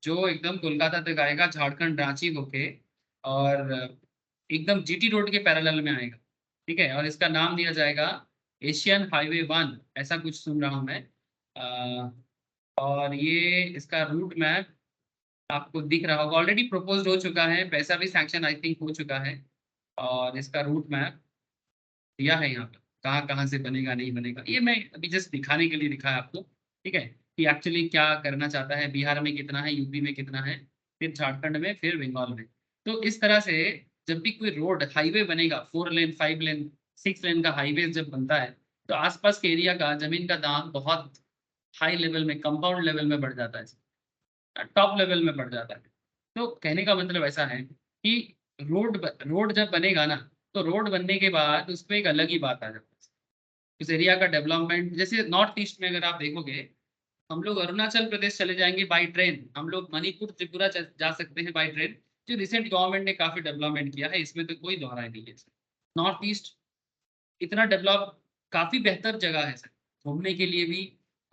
जो एकदम कोलकाता तक आएगा, झारखंड रांची होके, और एकदम जीटी रोड के पैरेलल में आएगा, ठीक है। और इसका नाम दिया जाएगा एशियन हाईवे 1, ऐसा कुछ सुन रहा हूँ मैं। और ये इसका रूट मैप आपको दिख रहा होगा, ऑलरेडी प्रपोज्ड हो चुका है, पैसा भी सैंक्शन आई थिंक हो चुका है, और इसका रूट मैप दिया है यहाँ पर, कहाँ कहाँ से बनेगा नहीं बनेगा। ये मैं अभी जस्ट दिखाने के लिए दिखाया आपको, ठीक है, कि एक्चुअली क्या करना चाहता है। बिहार में कितना है, यूपी में कितना है, फिर झारखंड में, फिर बंगाल में। तो इस तरह से जब भी कोई रोड हाईवे बनेगा, 4 लेन 5 लेन 6 लेन का हाईवे जब बनता है, तो आसपास के एरिया का जमीन का दाम बहुत हाई लेवल में, कंपाउंड लेवल में बढ़ जाता है, टॉप लेवल में बढ़ जाता है। तो कहने का मतलब ऐसा है कि रोड जब बनेगा ना, तो रोड बनने के बाद उस पर एक अलग ही बात आ जाती है। उस एरिया का डेवलपमेंट, जैसे नॉर्थ ईस्ट में अगर आप देखोगे, हम लोग अरुणाचल प्रदेश चले जाएंगे बाई ट्रेन, हम लोग मणिपुर त्रिपुरा जा सकते हैं बाई ट्रेन, जो रिसेंट गवर्नमेंट ने काफी डेवलपमेंट किया है, इसमें तो कोई दोहराई नहीं है। नॉर्थ ईस्ट इतना डेवलप, काफी बेहतर जगह है सर घूमने के लिए भी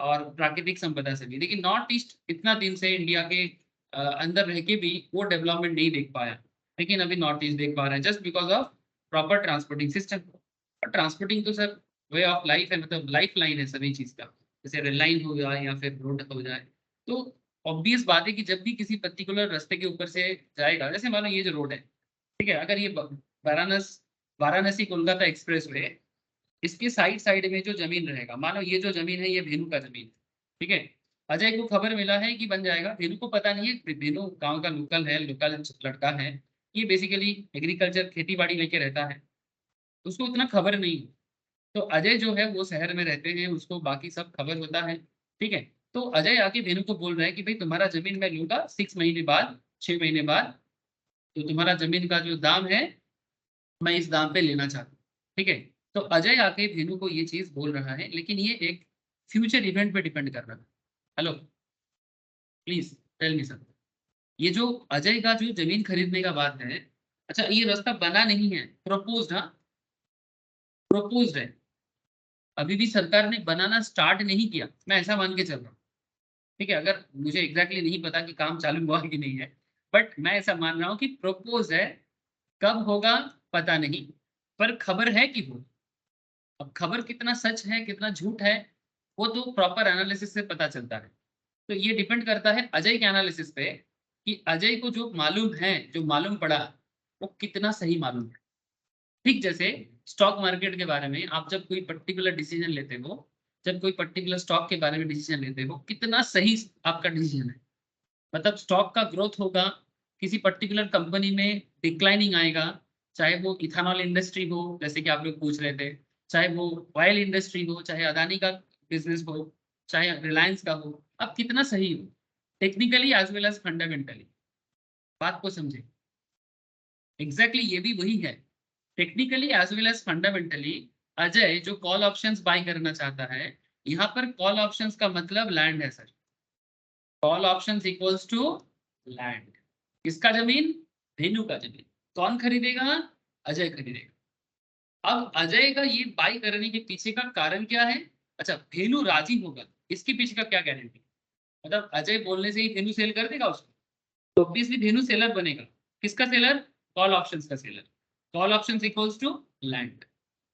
और प्राकृतिक संपदा से भी। लेकिन नॉर्थ ईस्ट इतना दिन से इंडिया के अंदर रह के भी वो डेवलपमेंट नहीं देख पाया, लेकिन अभी नॉर्थ ईस्ट देख पा रहे हैं, just because of proper transporting system. और ट्रांसपोर्टिंग तो सर वे ऑफ लाइफ है, मतलब लाइफ लाइन है सभी चीज का। जैसे रेल लाइन हो जाए या फिर रोड हो जाए, तो ऑब्वियस बात है कि जब भी किसी पर्टिकुलर रास्ते के ऊपर से जाएगा, जैसे मानो ये जो रोड है, ठीक है, अगर ये वाराणसी कोलकाता एक्सप्रेस वे, इसके साइड साइड में जो जमीन रहेगा, मानो ये जो जमीन है ये भेनू का जमीन है, ठीक है। अजय को खबर मिला है कि बन जाएगा, भेनू को पता नहीं है, भेनू गांव का लोकल है, लोकल लड़का है, ये बेसिकली एग्रीकल्चर खेती बाड़ी लेके रहता है, उसको उतना खबर नहीं है। तो अजय जो है वो शहर में रहते हैं, उसको बाकी सब खबर होता है, ठीक है। तो अजय आके भेनू को बोल रहा है कि भाई तुम्हारा जमीन मैं लूंगा 6 महीने बाद, 6 महीने बाद, तो तुम्हारा जमीन का जो दाम है मैं इस दाम पे लेना चाहता हूँ, ठीक है। तो अजय आके भेनू को ये चीज बोल रहा है, लेकिन ये एक फ्यूचर इवेंट पे डिपेंड कर रहा है। Hello, please tell me sir, ये जो अजय का जो जमीन खरीदने का बात है, अच्छा ये रास्ता बना नहीं है, प्रपोज्ड, हाँ प्रपोज्ड है, अभी भी सरकार ने बनाना स्टार्ट नहीं किया, मैं ऐसा मान के चल रहा हूँ, ठीक है। अगर मुझे एग्जैक्टली नहीं पता कि काम चालू हुआ कि नहीं है, बट मैं ऐसा मान रहा हूँ कि प्रपोज है, कब होगा पता नहीं, पर खबर है कि हो। अब खबर कितना सच है कितना झूठ है, वो तो प्रॉपर एनालिसिस से पता चलता है। तो ये डिपेंड करता है अजय के एनालिसिस पे, कि अजय को जो मालूम है, जो मालूम पड़ा, वो कितना सही मालूम है। ठीक जैसे स्टॉक मार्केट के बारे में आप जब कोई पर्टिकुलर डिसीजन लेते हो, जब कोई पर्टिकुलर स्टॉक के बारे में डिसीजन लेते हो, कितना सही आपका डिसीजन है। मतलब स्टॉक का ग्रोथ होगा, किसी पर्टिकुलर कंपनी में डिक्लाइनिंग आएगा, चाहे वो इथेनॉल इंडस्ट्री हो जैसे कि आप लोग पूछ रहे थे, चाहे वो ऑयल इंडस्ट्री हो, चाहे अदानी का बिजनेस हो, चाहे रिलायंस का हो, अब कितना सही हो, technically as well as fundamentally, बात को समझे। एग्जैक्टली ये भी वही है, technically as well as fundamentally. Ajay जो कॉल ऑप्शंस बाय करना चाहता है, यहाँ पर कॉल ऑप्शंस का मतलब लैंड है sir, call options equals to land. किसका जमीन? धेनु का जमीन। कौन खरीदेगा? अजय खरीदेगा। अब अजय का ये बाई करने के पीछे का कारण क्या है? अच्छा, धेनु राजी होगा, इसके पीछे का क्या गारंटी? मतलब अजय बोलने से ही धेनु सेल कर देगा उसको? तो ऑब्वियसली धेनु सेलर बनेगा। किसका सेलर? कॉल ऑप्शंस का seller. Call options equals to land.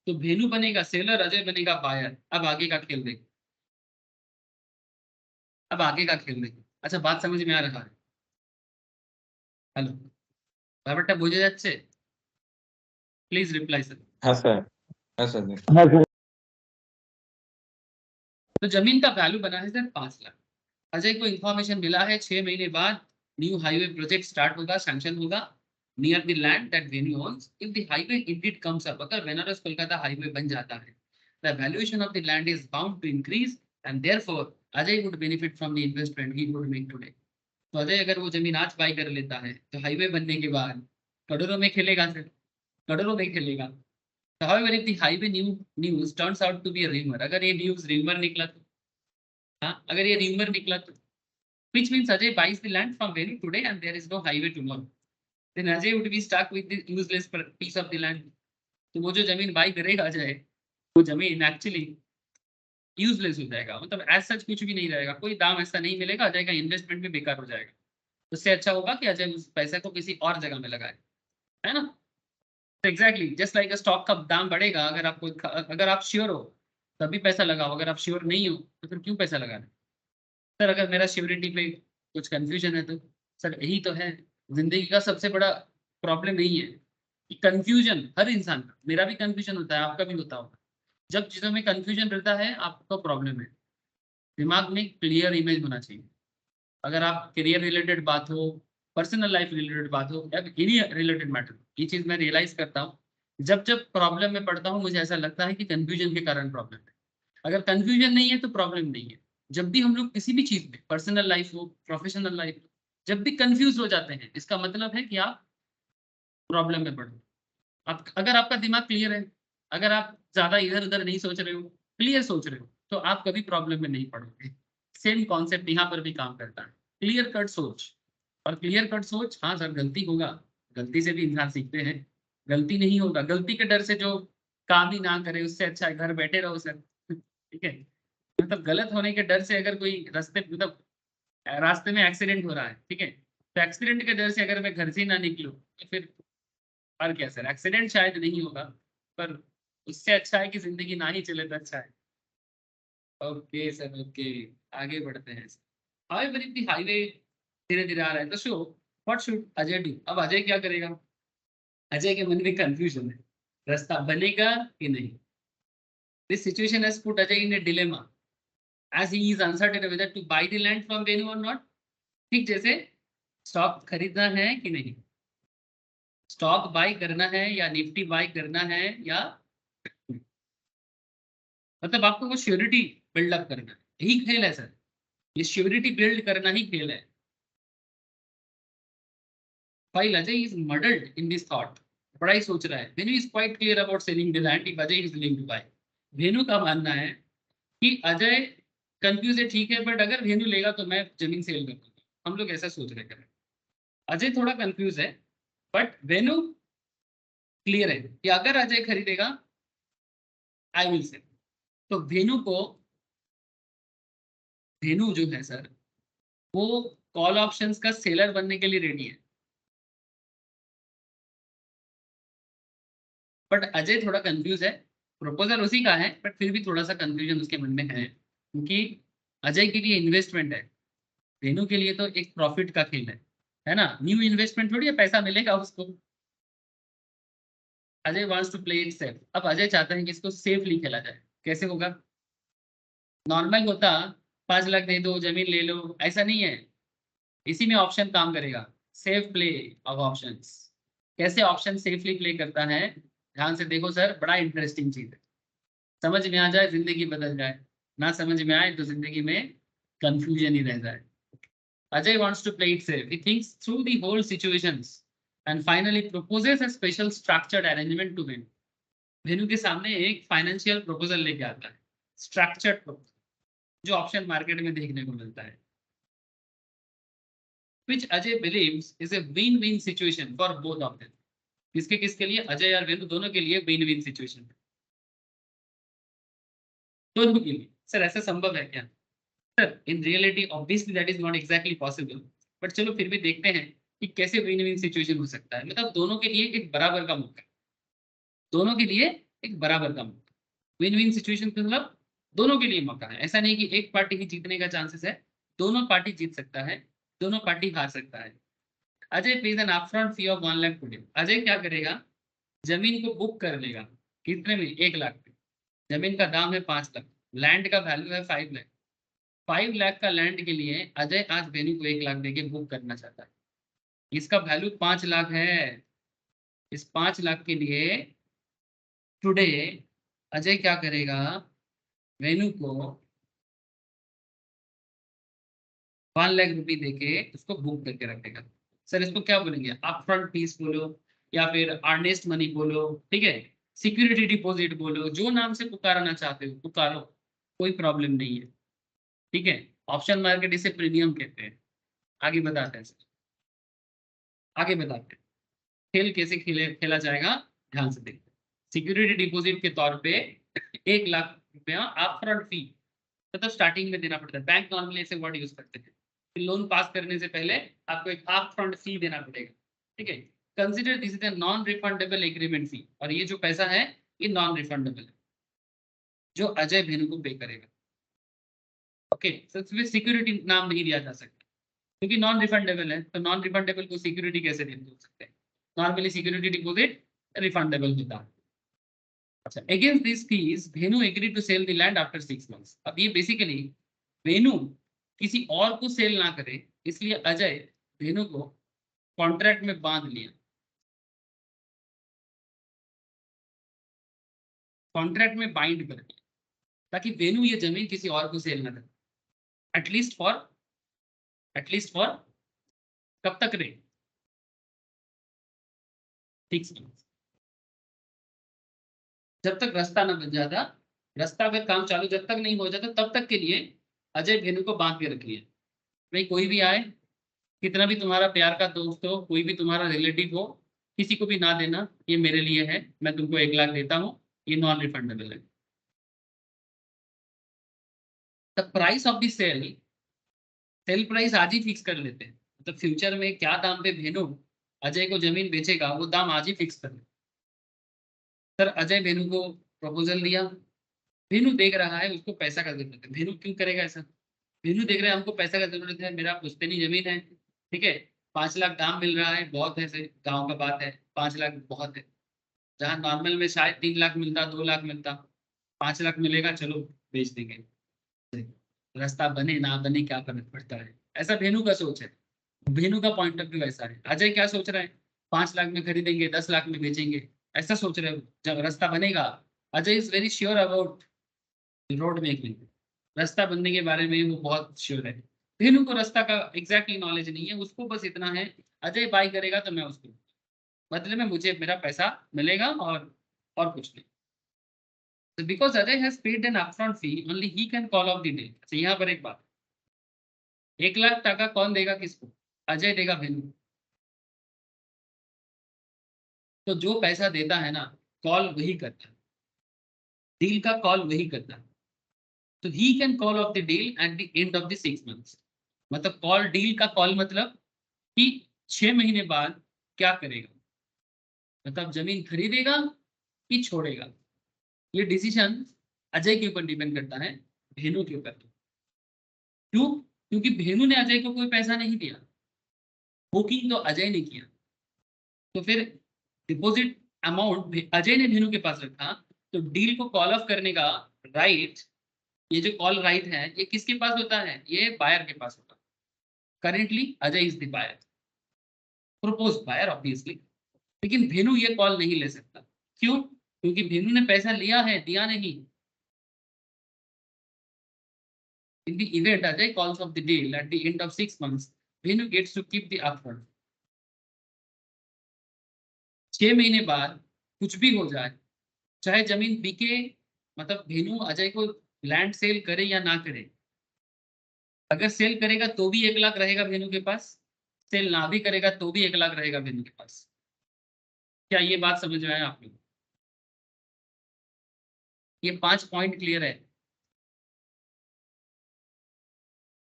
तो धेनु बनेगा सेलर, अजय बनेगा बायर। अब आगे का खेल देखो, अब आगे का खेल देखो। अच्छा बात समझ में आ रहा है? हेलो, ব্যাপারটা বুঝে যাচ্ছে? Please reply sir. হ্যাঁ স্যার, হ্যাঁ স্যার। तो जमीन का वैल्यू बना है सर 5 लाख। अजय को इंफॉर्मेशन मिला है 6 महीने बाद न्यू हाईवे प्रोजेक्ट स्टार्ट होगा, सैंक्शन होगा near the land that Venu owns. If the highway indeed comes up, अगर बनारस कोलकाता हाईवे बन जाता है, the valuation of the land is bound to increase and therefore Ajay would benefit from the investment he would make today. तो अजय अगर वो जमीन आज by कर लेता है, तो हाईवे बनने के बाद करोड़ों में खेलेगा सर, करोड़ों में खेलेगा। However, if the highway news turns out to be a rumor, अगर ये न्यूज rumor निकला तो, हाँ अगर ये rumor निकला तो, which means Ajay buys the land from Venu today and there is no highway tomorrow, then Ajay would be stuck with the useless piece of the land. तो वो जो जमीन बाई करेगा अजय, वो जमीन एक्चुअली यूजलेस हो जाएगा, मतलब एज सच कुछ भी नहीं रहेगा, कोई दाम ऐसा नहीं मिलेगा, अजय का इन्वेस्टमेंट भी बेकार हो जाएगा। उससे अच्छा होगा कि अजय उस पैसे को किसी और जगह में लगाए, है ना। एग्जैक्टली जस्ट लाइक स्टॉक का दाम बढ़ेगा, अगर आप श्योर हो तभी पैसा लगाओ, अगर आप श्योर नहीं हो तो फिर क्यों पैसा लगाना? सर अगर मेरा श्योरिटी पे कुछ कंफ्यूजन है तो, सर यही तो है जिंदगी का सबसे बड़ा प्रॉब्लम, यही है कि कंफ्यूजन हर इंसान का, मेरा भी कंफ्यूजन होता है, आपका भी होता होगा। जब चीजों में कंफ्यूजन रहता है आपको प्रॉब्लम है। दिमाग में क्लियर इमेज होना चाहिए। अगर आप करियर रिलेटेड बात हो, पर्सनल लाइफ रिलेटेड बात हो, या एनी रिलेटेड मैटर, ये चीज मैं रियलाइज करता हूँ, जब जब प्रॉब्लम में पड़ता हूँ मुझे ऐसा लगता है कि कंफ्यूजन के कारण प्रॉब्लम है। अगर कंफ्यूजन नहीं है तो प्रॉब्लम नहीं है। जब भी हम लोग किसी भी चीज में, पर्सनल लाइफ हो, प्रोफेशनल लाइफ हो, जब भी कंफ्यूज हो जाते हैं, इसका मतलब है कि आप प्रॉब्लम में पड़ो। आप अगर आपका दिमाग क्लियर है, अगर आप ज्यादा इधर उधर नहीं सोच रहे हो, क्लियर सोच रहे हो, तो आप कभी प्रॉब्लम में नहीं पड़ोगे। सेम कॉन्सेप्ट यहाँ पर भी काम करता है, क्लियर कट सोच। और क्लियर कट सोच, हाँ सर गलती होगा, गलती से भी इंसान सीखते हैं, गलती नहीं होगा, गलती के डर से जो काम ही ना करे उससे अच्छा है घर बैठे रहो सर। ठीक है, मतलब गलत होने के डर से अगर कोई रास्ते में एक्सीडेंट हो रहा है, ठीक है, तो एक्सीडेंट के डर से अगर मैं घर से ही ना निकलूं तो फिर और क्या सर, एक्सीडेंट शायद नहीं होगा, पर उससे अच्छा है कि जिंदगी ना ही चले तो अच्छा है। ओके सर, ओके, आगे बढ़ते हैं। However, if the highway धीरे धीरे आ रहा है तो show what should Ajay do? अब अजय क्या करेगा? अजय के मन में कंफ्यूजन है, रास्ता बनेगा कि नहीं। This situation has put Ajay in A dilemma as he is uncertain whether to buy the land from Venu or not। ठीक जैसे स्टॉक खरीदना है कि नहीं, स्टॉक बाय करना है या निफ्टी बाय करना है, या मतलब आपको वो श्योरिटी बिल्डअप करना है, यही खेल है सर, ये श्योरिटी बिल्ड करना ही खेल है। While Ajay is muddled in this thought, बड़ा ही सोच रहा है, Venu is quite clear about selling the land if Ajay is willing to buy। Venu का मानना है कि अजय कंफ्यूज है, ठीक है, बट अगर वेनु लेगा तो मैं जमीन सेल कर दूंगा। हम लोग ऐसा सोच रहे हैं। अजय थोड़ा कंफ्यूज है, बट वेनु क्लियर है कि अगर अजय खरीदेगा आई विल सेल। तो वेनु जो है सर, वो कॉल ऑप्शंस का सेलर बनने के लिए रेडी है, बट अजय थोड़ा कंफ्यूज है। प्रपोजल उसी का है, बट फिर भी थोड़ा सा कंफ्यूजन उसके मन में है, क्योंकि अजय के लिए इन्वेस्टमेंट है, वेनु के लिए तो एक प्रॉफिट का खेल है ना, न्यू इन्वेस्टमेंट थोड़ी है, पैसा मिलेगा उसको। Ajay wants to play it safe. अब अजय चाहता है कि इसको सेफली खेला जाए। कैसे होगा? नॉर्मल होता 5 लाख दे दो जमीन ले लो, ऐसा नहीं है। इसी में ऑप्शन काम करेगा, सेफ प्ले ऑफ ऑप्शंस। कैसे ऑप्शन सेफली प्ले करता है, ध्यान से देखो सर, बड़ा इंटरेस्टिंग चीज है। समझ में आ जाए जिंदगी बदल जाए, ना समझ में आए तो जिंदगी में कंफ्यूजन ही रह जाए। Ajay wants to play it safe. He thinks through the whole situations and finally proposes a special structured arrangement to Venu। Venu के सामने एक फाइनेंशियल प्रपोजल लेके आता है, स्ट्रक्चर्ड प्रपोजल, जो ऑप्शन मार्केट में देखने को मिलता है, which Ajay believes is a win-win situation for both of them। किसके लिए? अजय और वेनु दोनों के लिए विन विन सिचुएशन है, दोनों के लिए। सर ऐसा संभव है क्या? Sir in reality obviously that is not exactly possible, but चलो फिर भी देखते हैं कि कैसे विन विन सिचुएशन हो सकता है। मतलब दोनों के लिए एक बराबर का मौका, दोनों के लिए एक बराबर का मौका। विन विन सिचुएशन मतलब दोनों के लिए मौका है, ऐसा नहीं कि एक पार्टी ही जीतने का चांसेस है, दोनों पार्टी जीत सकता है, दोनों पार्टी हार सकता है। Ajay pays an upfront fee of 1 lakh today. Ajay क्या करेगा? जमीन को बुक कर लेगा। कितने में? 1 लाख पे। जमीन का दाम है 5 लाख, लैंड का वैल्यू है 5 लाख। 5 लाख का लैंड के लिए अजय आज वेन्यू को 1 लाख देके बुक करना चाहता है। इसका वैल्यू 5 लाख है। इस 5 लाख के लिए टुडे अजय क्या करेगा? वेन्यू को 1 लाख रुपए देके उसको बुक करके रखेगा। सर इसको क्या बोलेंगे? अपफ्रंट फीस बोलो या फिर अर्नेस्ट मनी बोलो, ठीक है, सिक्योरिटी डिपॉजिट बोलो, जो नाम से पुकारना चाहते हो पुकारो, कोई प्रॉब्लम नहीं है, ठीक है। ऑप्शन मार्केट इसे प्रीमियम कहते हैं। आगे बताते हैं सर, आगे बताते हैं खेल कैसे खेला जाएगा, ध्यान से देखते हैं। सिक्योरिटी डिपॉजिट के तौर पे 1 लाख रुपया अपफ्रंट फी, मतलब स्टार्टिंग में देना पड़ता है। बैंक नॉर्मली ऐसे वर्ड यूज करते हैं, लोन पास करने से पहले आपको एक अपफ्रंट फी देना पड़ेगा, ठीक है। Consider this is a non refundable agreement fee, और ये जो पैसा है ये नॉन रिफंडेबल है, जो अजय वेनु को पे करेगा। ओके, तो इसमें सिक्योरिटी नाम नहीं दिया जा सकता क्योंकि नॉन रिफंडेबल है, तो नॉन रिफंडेबल को सिक्योरिटी कैसे दे सकते हैं? नॉर्मली सिक्योरिटी डिपॉजिट रिफंडेबल होता है। अच्छा, against this fees Venu agree to sell the land after 6 months. अब ये बेसिकली वेनु किसी और को सेल ना करे, इसलिए अजय वेनु को कॉन्ट्रैक्ट में बांध लिया, कॉन्ट्रैक्ट में बाइंड कर दिया, ताकि वेनु ये जमीन किसी और को सेल ना करे, एटलीस्ट फॉर कब तक रहे? 6 मंथ्स, जब तक रास्ता ना बन जाता। रास्ता का काम चालू जब तक नहीं हो जाता तब तक के लिए अजय वेनु को बांध के रख लिया। भाई कोई भी आए, कितना भी तुम्हारा प्यार का दोस्त हो, कोई भी तुम्हारा रिलेटिव हो, किसी को भी ना देना, ये मेरे लिए है, मैं तुमको 1 लाख देता हूँ, ये नॉन रिफंडेबल है। The price of the sale price आज ही फिक्स कर लेते हैं, मतलब फ्यूचर में क्या दाम पे वेनु अजय को जमीन बेचेगा वो दाम आज ही फिक्स कर लेते। सर अजय वेनु को प्रपोजल दिया, वेनु देख रहा है, उसको पैसा कर देते। वेनु क्यों करेगा ऐसा? भेनू देख रहे हैं हमको पैसा का जरूरत है, मेरा पुश्तैनी जमीन है, ठीक है, 5 लाख दाम मिल रहा है, बहुत है, गाँव का बात है, 5 लाख बहुत है, जहाँ नॉर्मल में शायद 3 लाख मिलता, 2 लाख मिलता, 5 लाख मिलेगा, चलो बेच देंगे, रास्ता बने ना बने क्या फर्क पड़ता है, ऐसा भेनू का सोच है। भेनू का पॉइंट ऑफ व्यू ऐसा है। अजय क्या सोच रहे हैं, 5 लाख में खरीदेंगे, 10 लाख में बेचेंगे, ऐसा सोच रहे हो। जब रास्ता बनेगा, Ajay is very sure about road making, रास्ता बनने के बारे में वो बहुत श्योर है। भेनू को रास्ता का एग्जैक्टली नॉलेज नहीं है, उसको बस इतना है अजय बाई करेगा तो मैं उसको बदले में मुझे मेरा पैसा मिलेगा, और कुछ नहीं। So because Ajay has paid an upfront fee, only he can call off the deal. अच्छा यहाँ पर एक बात, 1 लाख टका कौन देगा किसको? अजय देगा भेनू। तो जो पैसा देता है ना, कॉल वही करता है, डील का कॉल वही करता है। तो he can call off the deal at the end of the 6 months. मतलब कॉल, डील का कॉल मतलब कि 6 महीने बाद क्या करेगा, मतलब जमीन खरीदेगा कि छोड़ेगा, ये डिसीजन अजय के ऊपर डिपेंड करता है, भेनू के ऊपर। क्यों? क्योंकि भेनू ने अजय को कोई पैसा नहीं दिया, बुकिंग तो अजय ने किया, तो फिर डिपॉजिट अमाउंट अजय ने भेनू के पास रखा, तो डील को कॉल ऑफ करने का राइट, ये जो कॉल राइट है, ये किसके पास होता है? ये बायर के पास होता है। Currently Ajay is the buyer, propose buyer obviously, लेकिन भेनू ये कॉल नहीं ले सकता। क्यों? क्योंकि भेनू ने पैसा लिया है, दिया नहीं। In the event Ajay calls off the deal at the end of 6 months, Venu gets to keep the upfront. 6 महीने बाद कुछ भी हो जाए, चाहे जमीन बिके, मतलब भेनू अजय को लैंड सेल करे या ना करे, अगर सेल करेगा तो भी 1 लाख रहेगा भेनू के पास, सेल ना भी करेगा तो भी 1 लाख रहेगा भेनू के पास। क्या ये बात समझ में आया आप लोग? ये 5 पॉइंट क्लियर है?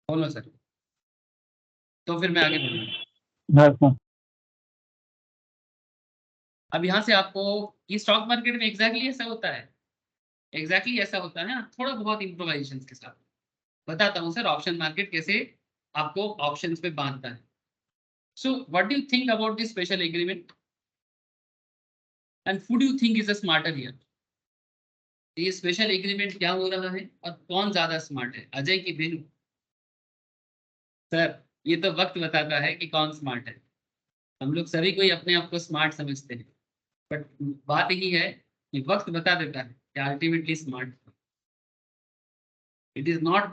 बोलो सर, तो फिर मैं आगे बढ़ूंगा। अब यहाँ से आपको, ये स्टॉक मार्केट में एग्जैक्टली ऐसा होता है, एग्जैक्टली ऐसा होता है ना, थोड़ा बहुत इम्प्रोवाइजेशन के साथ बताता हूँ सर, ऑप्शन मार्केट कैसे आपको ऑप्शंस पे बांधता है। So what do you think about this special agreement, and who do you think is a smarter here? ये स्पेशल एग्रीमेंट क्या हो रहा है और कौन ज्यादा स्मार्ट है, अजय की भेनू? सर ये तो वक्त बताता है कि कौन स्मार्ट है। हम लोग सभी कोई अपने आप को स्मार्ट समझते हैं, बट बात यही है कि वक्त बता देता है कि ultimately smart it is not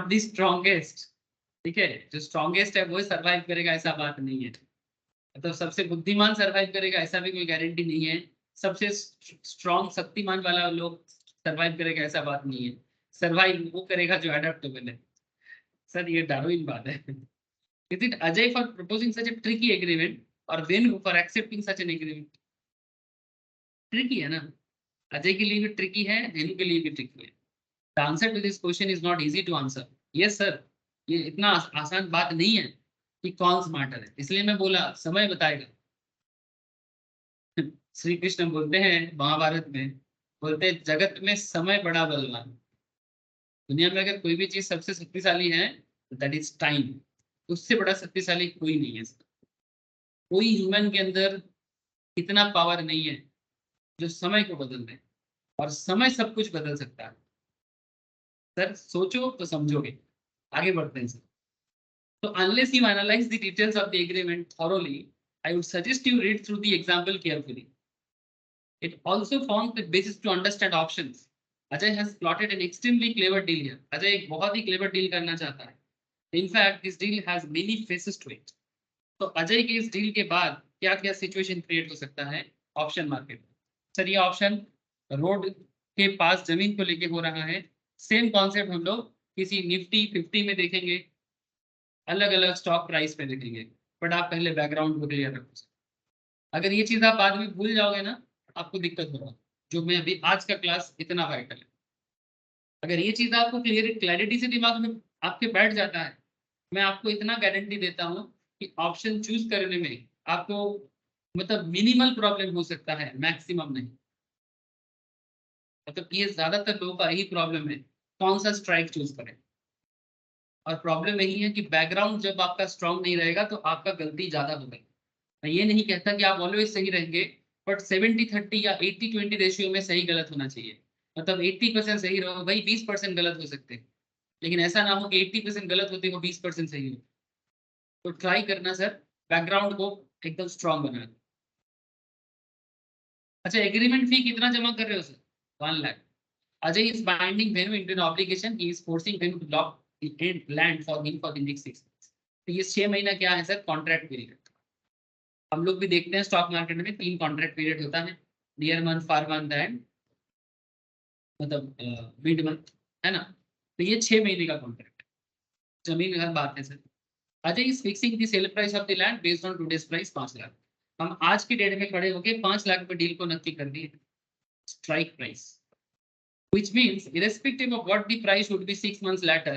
the strongest. ठीक है, जो स्ट्रॉन्गेस्ट है वो सर्वाइव करेगा ऐसा बात नहीं है, मतलब सबसे बुद्धिमान सर्वाइव करेगा ऐसा भी कोई गारंटी नहीं है, सबसे स्ट्रॉन्ग शक्तिमान वाला लोग सर्वाइव करेगा ऐसा बात नहीं है। सर्वाइव वो करेगा जो अडेप्टेबल है। सर ये डार्विन बात है। Is it Ajay for proposing such a tricky agreement और Venu for accepting such an agreement? Tricky है ना, अजय के लिए भी ट्रिकी है, वेनु के लिए भी ट्रिकी है। The answer to this question is not easy to answer. Yes sir, ये इतना आसान बात नहीं है कि कौन स्मार्टर है, इसलिए मैं बोला समय बताएगा। श्री कृष्ण बोलते हैं महाभारत में, बोलते हैं जगत में समय बड़ा बलवान। दुनिया में अगर कोई भी चीज सबसे शक्तिशाली है तो दैट इज टाइम, उससे बड़ा शक्तिशाली कोई नहीं है। कोई ह्यूमन के अंदर इतना पावर नहीं है जो समय को बदल दे, और समय सब कुछ बदल सकता है। सर सोचो तो समझोगे। आगे बढ़ते हैं sir. So unless you analyze the details of the agreement thoroughly, I would suggest you read through the example carefully. It also forms the basis to understand options. Ajay has plotted an extremely clever deal here. Ajay एक बहुत ही clever deal करना चाहता है. In fact, this deal has many faces to it. तो अजय के इस deal के बाद क्या क्या सिचुएशन क्रिएट हो सकता है ऑप्शन मार्केट में? सर ये ऑप्शन रोड के पास जमीन को लेके हो रहा है। सेम कॉन्सेप्ट हम लोग किसी निफ्टी 50 में देखेंगे, अलग अलग स्टॉक प्राइस पे देखेंगे, बट आप पहले बैकग्राउंड को क्लियर रखो। अगर ये चीज आप बाद में भूल जाओगे ना, आपको दिक्कत होगा। जो मैं अभी आज का क्लास इतना वाइटल है, अगर ये चीज आपको क्लैरिटी से दिमाग में आपके बैठ जाता है, मैं आपको इतना गारंटी देता हूँ कि ऑप्शन चूज करने में आपको मतलब मिनिमल प्रॉब्लम हो सकता है, मैक्सिमम नहीं। मतलब ये ज्यादातर लोगों का यही प्रॉब्लम है कौन सा स्ट्राइक चूज करें। और प्रॉब्लम यही है कि बैकग्राउंड जब आपका स्ट्रांग नहीं रहेगा तो आपका गलती ज्यादा होगी। मैं ये नहीं कहता कि आप ऑलवेज सही रहेंगे, बट 70-30 या 80-20 रेशियो में सही गलत होना चाहिए। मतलब 80% सही रहो भाई, 20% गलत हो सकते हैं, लेकिन ऐसा ना हो कि 80% गलत होते हो 20% सही हो। तो ट्राई करना सर, बैकग्राउंड को एकदम स्ट्रांग बनाना। अच्छा, एग्रीमेंट फी कितना जमा कर रहे हो sir? 1 lakh. Ajay is binding Venu into an obligation. He is forcing Venu to lock the land for him for the next 6 months. तो ये 6 महीना क्या है सर? Contract period. हम लोग भी देखते हैं स्टॉक मार्केट में 3 कॉन्ट्रैक्ट पीरियड होता है, near month, far month and मतलब मिड मंथ, है ना। तो ये 6 महीने का कॉन्ट्रैक्ट जमीन का बात है sir. Ajay is fixing the sale price of the land based on today's price 5 lakh. हम आज की डेट में खड़े होके 5 लाख पे डील को नक्की कर दिए, strike price. Which means irrespective of what the price would be 6 months later,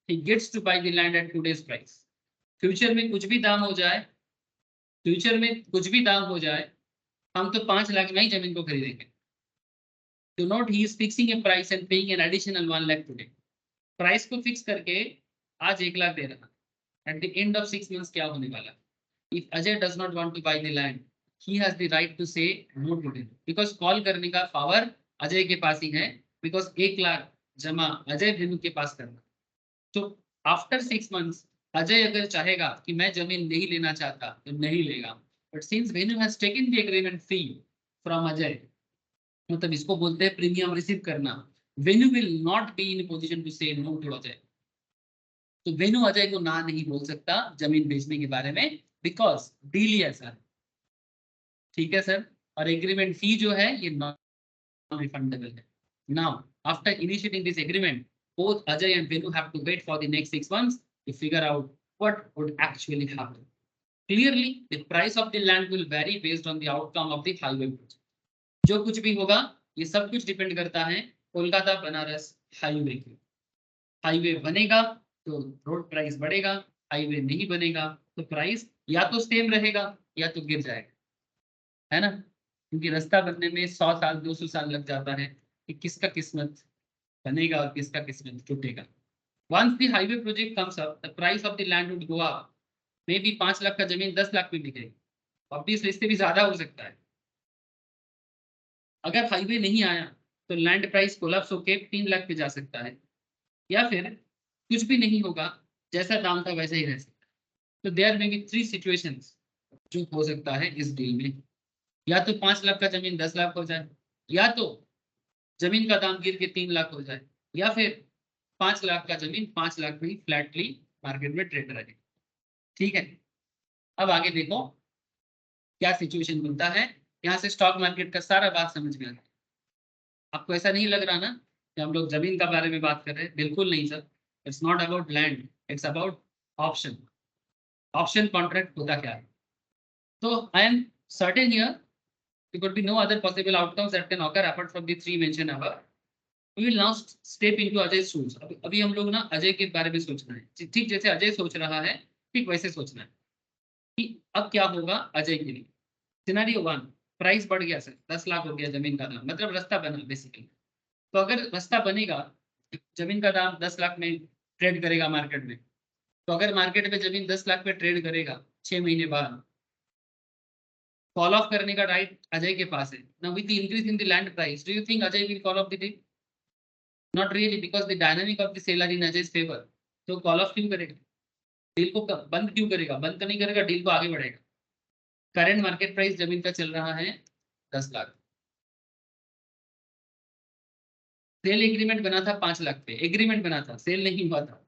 he gets to buy the land at today's price. Future में कुछ भी दाम हो जाए, फ्यूचर में कुछ भी दाम हो जाए, हम तो 5 लाख में ही जमीन को खरीदेंगे। To note, he is fixing a price and paying an additional 1 lakh today. Price को फिक्स करके आज 1 लाख दे रहा। At the end of 6 months क्या होने वाला? If Ajay does not want to buy the land, he has the right to say no to it. Because call करने का power Ajay के पास ही है, बिकॉज 1 लाख जमा अजय वेनु के पास करना। तो आफ्टर 6 मंथ्स अजय अगर चाहेगा कि मैं जमीन नहीं लेना चाहता तो नहीं लेगा, but since Venu has taken the agreement fee from Ajay, मतलब इसको बोलते हैं प्रीमियम रिसीव करना, Venu will not be in position to say no to Ajay. तो वेनु अजय को ना नहीं बोल सकता जमीन बेचने के बारे में, बिकॉज डील ही ऐसा है। ठीक है सर। और एग्रीमेंट फी जो है ये नॉन रिफंडेबल है। Now, after initiating this agreement, both Ajay and Venu have to wait for the next 6 months to figure out what would actually happen. Clearly, the price of the land will vary based on the outcome of the highway project. जो कुछ भी होगा, ये सब कुछ depend करता है Kolkata Banaras highway की। हाईवे बनेगा तो रोड प्राइस बढ़ेगा, हाईवे नहीं बनेगा तो प्राइस या तो सेम रहेगा या तो गिर जाएगा, है ना। क्योंकि रास्ता बनने में 100 साल 200 साल लग जाता है कि किसका किस्मत बनेगा और किसका किस्मत टूटेगा। Once the highway project comes up, the price of the land would go up. Maybe 5 lakh का जमीन 10 लाख में बिकेगी, ऑब्वियसली इससे भी ज्यादा हो सकता है। अगर हाईवे नहीं आया तो लैंड प्राइस कोलैप्स होके 3 लाख पे जा सकता है, या फिर कुछ भी नहीं होगा, जैसा दाम था वैसा ही रह सकता है। तो देयर में बी 3 सिचुएशंस जो हो सकता है इस डील में। या तो 5 लाख का जमीन 10 लाख हो जाए, या तो जमीन का दाम गिर के 3 लाख हो जाए, या फिर 5 लाख का जमीन 5 लाख में फ्लैटली मार्केट में ट्रेड रहे। ठीक है, अब आगे देखो क्या सिचुएशन बनता है। यहाँ से स्टॉक मार्केट का सारा बात समझ में आ गया। आपको ऐसा नहीं लग रहा ना कि हम लोग जमीन का बारे में बात कर रहे हैं? बिल्कुल नहीं sir, it's not about land, it's about option. Option contract होता क्या है? तो I am certain here there could be no other possible outcomes that can occur apart from the 3 mentioned above. We will now step into Ajay's shoes. अभी हम लोग ना अजय के बारे में सोचना है, ठीक जैसे अजय सोच रहा है ठीक वैसे सोचना है कि अब क्या होगा अजय के लिए। सिनेरियो 1, प्राइस बढ़ गया सर, 10 लाख हो गया जमीन का दाम, मतलब रास्ता बना बेसिकली। तो अगर रास्ता बनेगा, जमीन का दाम 10 लाख में ट्रेड करेगा मार्केट में, तो अगर मार्केट में जमीन 10 लाख पे ट्रेड करेगा 6 महीने बाद, कॉल ऑफ करने का राइट अजय के पास है। Now with the increase in the land price, do you think Ajay will call off the deal? Not really, because the dynamic of the seller in Ajay's favour. तो कॉल ऑफ क्यों करेगा? Deal को बंद क्यों करेगा? बंद तो नहीं करेगा, डील को आगे बढ़ेगा। करंट मार्केट प्राइस जमीन का चल रहा है 10 लाख। सेल एग्रीमेंट बना था 5 लाख पे, एग्रीमेंट बना था, सेल नहीं हुआ था।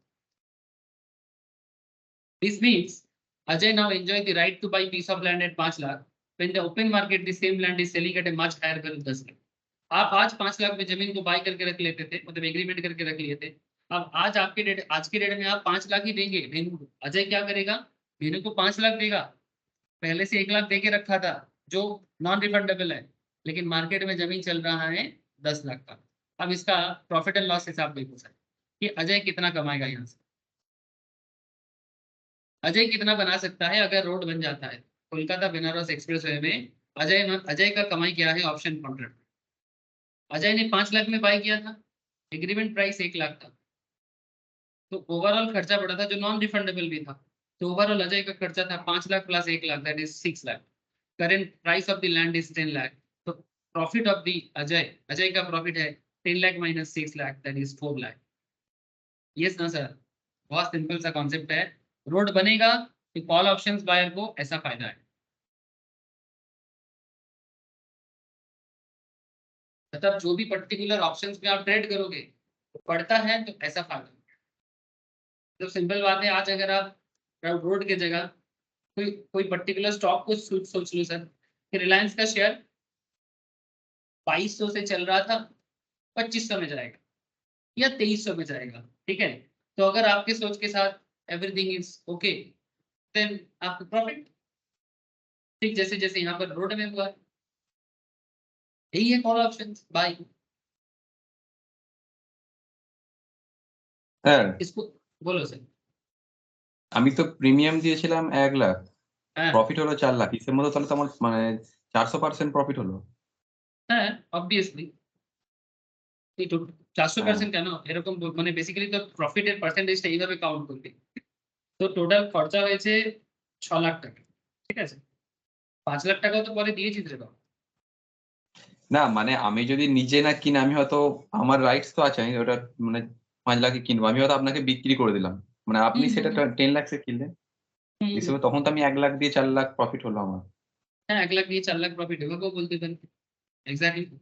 This means Ajay now enjoy the right to buy piece of land at 5 lakh when the open market the same land is selling at a much higher value 10 lakh. आप आज 5 लाख में जमीन को बाय करके रख लेते थे, मतलब एग्रीमेंट करके रख लिए थे। अब आज के डेट में आप 5 लाख ही देंगे वेनु को। अजय क्या करेगा? वेनु को 5 लाख देगा, पहले से 1 लाख दे के रखा था जो नॉन रिफंडेबल है, लेकिन मार्केट में जमीन चल रहा है 10 लाख का। अब इसका प्रॉफिट एंड लॉस हिसाब देखो सर कि अजय कितना कमाएगा यहाँ से। अजय कितना बना सकता है अगर रोड बन जाता है कोलकाता बनारस एक्सप्रेसवे में? अजय का कमाई क्या है ऑप्शन कॉन्ट्रैक्ट? अजय ने 5 लाख में बाय किया था, एग्रीमेंट प्राइस 1 लाख था, तो ओवरऑल खर्चा बढ़ा था जो नॉन रिफंडेबल भी था। तो ओवरऑल अजय का खर्चा था 5 lakh plus 1 lakh, that is 6 lakh. Current price of the land is 10 lakh, तो प्रॉफिट ऑफ द अजय का प्रॉफिट है 10 lakh minus 6 lakh, that is 4 lakh. Yes ना सर, बहुत सिंपल सा कॉन्सेप्ट है। रोड बनेगा तो कॉल ऑप्शंस बायर को ऐसा फायदा है, मतलब जो भी पर्टिकुलर ऑप्शंस में आप ट्रेड करोगे तो पड़ता है तो ऐसा फायदा। तो सिंपल बात है, आज अगर आप रोड की जगह कोई पर्टिकुलर स्टॉक को सोच लो सर कि रिलायंस का शेयर 2200 से चल रहा था, 2500 में जाएगा या 2300 में जाएगा, ठीक है। तो अगर आपके सोच के साथ एवरीथिंग इज ओके, देन आपको प्रॉफिट, ठीक जैसे जैसे यहाँ पर रोड में हुआ, यही है कॉल ऑप्शन बाय। স্যার इसको बोलो सर। আমি তো প্রিমিয়াম দিয়েছিলাম 1 লাখ, हाँ প্রফিট হলো 4 লাখ, হিসেব মতো তাহলে তো আমার মানে 400% প্রফিট হলো। हाँ অবভিয়াসলি, এই তো 400% হ্যাঁ কেন এরকম মানে বেসিক্যালি তো প্রফিটের পার্সেন্টেজটা এইভাবে কাউন্ট করবে। তো টোটাল খরচা হয়েছে 6 লাখ টাকা, ঠিক আছে। 5 লাখ টাকাও তো পরে দিয়েছিস রে বাবা। না মানে আমি যদি নিজে না কিনে আমি হয়তো আমার রাইটস তো আছে, আমি ওটা মানে 5 লাখে কিনবো, আমি হয়তো আপনাকে বিক্রি করে দিলাম, মানে আপনি হুম সেটা হুম 10 লাখ এ কিনলেন হুম হুম। হিসেবে, তখন তো আমি 1 লাখ দিয়ে 4 লাখ প্রফিট হলো আমার। হ্যাঁ 1 লাখ দিয়ে 4 লাখ প্রফিট এভাবেও বলতে পারেন, এক্স্যাক্টলি হুম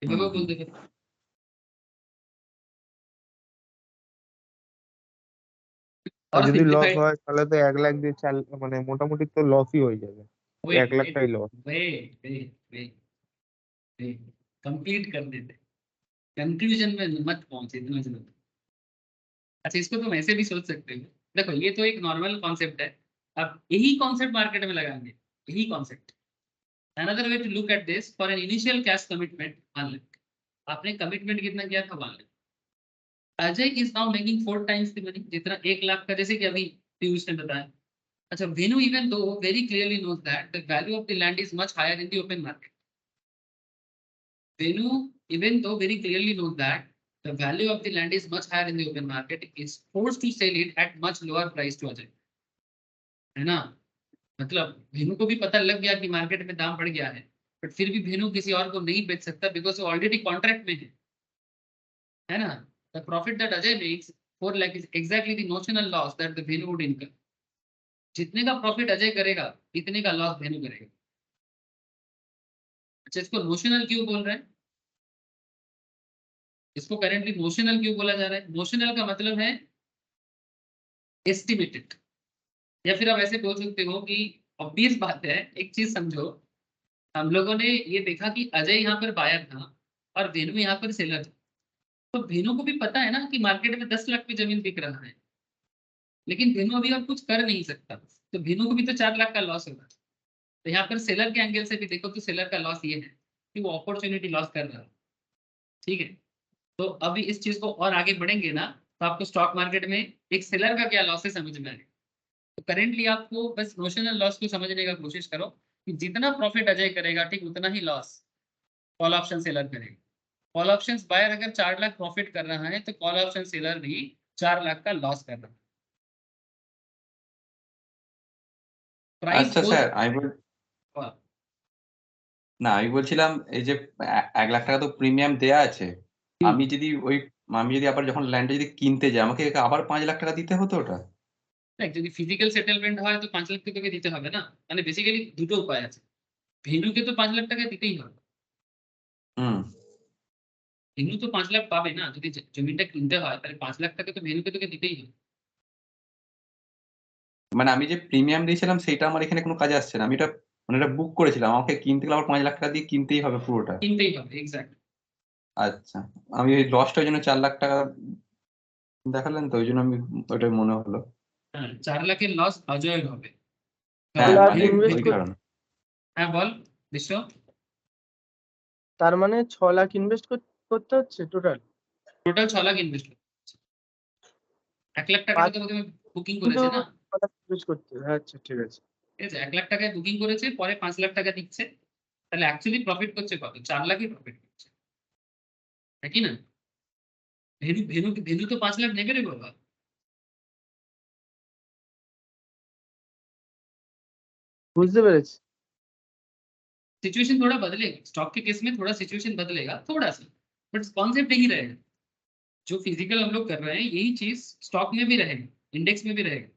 এভাবেও হুম বলতে পারেন। আর और যদি লস सिंपलीफाइड, হয় তাহলে তো 1 লাখ দিয়ে মানে মোটামুটি তো লসই হয়ে যাবে। ওই वेट 1 লাখ वेट টাই loss. Weight weight weight weight complete कर देते, कंक्लूजन में मत पहुंचे इतना जल्दी। अच्छा इसको तुम ऐसे भी सोच सकते हो, देखो ये तो एक नॉर्मल कॉन्सेप्ट है, अब यही कॉन्सेप्ट मार्केट में लगाएंगे, यही concept. Another way to look at this, for an initial cash commitment 1 lakh, आपने कमिटमेंट कितना किया था 1 lakh, Ajay is now making 4 times the money जितना 1 लाख का, जैसे कि अभी पीयूष ने बताया। अच्छा Venu even though very clearly knows that the value of the land is much higher in the open market, Venu even though very clearly knows that the value of the land is much higher in the open market, is forced to sell it at much lower price to Ajay, है ना। मतलब भेनु को भी पता लग गया कि market में दाम बढ़ गया है, बट फिर भी भेनु किसी और को नहीं बेच सकता बिकॉज वो ऑलरेडी कॉन्ट्रैक्ट में है ना। The profit that Ajay makes 4 lakh is exactly the notional loss that the Venu would income. जितने का प्रॉफिट अजय करेगा इतने का लॉस भेनु करेगा। अच्छा इसको नोशनल क्यों बोल रहे हैं, इसको करेंटली नोशनल क्यों बोला जा रहा है, नोशनल का मतलब है एस्टिमेटेड, या फिर आप ऐसे बोल सकते हो कि ऑब्वियस बात है, एक चीज समझो, हम लोगों ने ये देखा कि अजय यहाँ पर बायर था और वेनु यहाँ पर सेलर था, तो वेनु को भी पता है ना कि मार्केट में 10 लाख की जमीन बिक रहा है, लेकिन वेनु अभी और कुछ कर नहीं सकता, तो वेनु को भी तो 4 लाख का लॉस होगा। तो यहाँ पर सेलर के एंगल से भी देखो तो सेलर का लॉस ये है कि वो अपॉर्चुनिटी लॉस कर रहा है, ठीक है। तो अभी इस चीज को और आगे बढ़ेंगे ना, तो आपको स्टॉक मार्केट में एक सेलर का क्या लॉस है समझ में आएगा। तो करेंटली आपको बस नोशनल लॉस को समझने का कोशिश करो कि जितना प्रॉफिट अजय करेगा ठीक उतना ही लॉस कॉल ऑप्शन सेलर करेगा। कॉल ऑप्शन बायर अगर 4 लाख प्रॉफिट कर रहा है तो कॉल ऑप्शन सेलर भी 4 लाख का लॉस कर रहा है। प्राइस আচ্ছা गोज, স্যার আমি বলছিলাম এই যে 1 লাখ টাকা তো প্রিমিয়াম দেয়া আছে, আমি যদি আবার যখন ল্যান্ডটা যদি কিনতে যাই আমাকে আবার 5 লাখ টাকা দিতে হতো ওটা? দেখ যদি ফিজিক্যাল সেটেলমেন্ট হয় তো 5 লাখ তোকে দিতে হবে না, মানে বেসিক্যালি দুটো উপায় আছে, ভেনুকে তো 5 লাখ টাকা দিতেই হবে, হুম। ভেনু তো 5 লাখ পাবে না, যদি জমিটা কিনতে হয় তাহলে 5 লাখ টাকা তো ভেনুকে তোকে দিতেই হবে। মানে আমি যে প্রিমিয়াম দিয়েছিলাম সেইটা আমার এখানে কোনো কাজে আসছে না। আমি এটা মানে এটা বুক করেছিলাম। আমাকে কিনতে গেলে আবার 5 লাখ টাকা দিয়ে কিনতেই হবে পুরোটা। কিনতেই হবে এক্স্যাক্ট। আচ্ছা। আমি ওই লসটা ওইজন্য 4 লাখ টাকা দেখালেন তো ওইজন্য আমি ওইটাই মনে হলো। হ্যাঁ 4 লাখের লস অজয়ের হবে, হ্যাঁ, কারণ লাখ মানে ইনভেস্ট ওই ভেনু, কারণে। হ্যাঁ বল বিশ্ব। তার মানে 6 লাখ ইনভেস্ট করতে হচ্ছে টোটাল। টোটাল 6 লাখ ইনভেস্ট করতে হচ্ছে। 1 লাখ টাকাটা তো প্রথমে বুকিং করেছে না, ইনভেস্ট করতে হবে। আচ্ছা ঠিক আছে। ঠিক আছে 1 লাখ টাকায় বুকিং করেছে, পরে 5 লাখ টাকা দিচ্ছে, তাহলে অ্যাকচুয়ালি প্রফিট করছে কত, 4 লাখই প্রফিট করছে, নাকি না। भेनू भेनू भेनू तो 5 लाख नेगेटिव होगा। বুঝতে পেরেছি। सिचुएशन थोड़ा बदलेगा, स्टॉक के केस में थोड़ा सिचुएशन बदलेगा थोड़ा सा, बट कॉन्सेप्ट यही रहेगा। जो फिजिकल हम लोग कर रहे हैं यही चीज स्टॉक में भी रहेगा, इंडेक्स में भी रहेगा,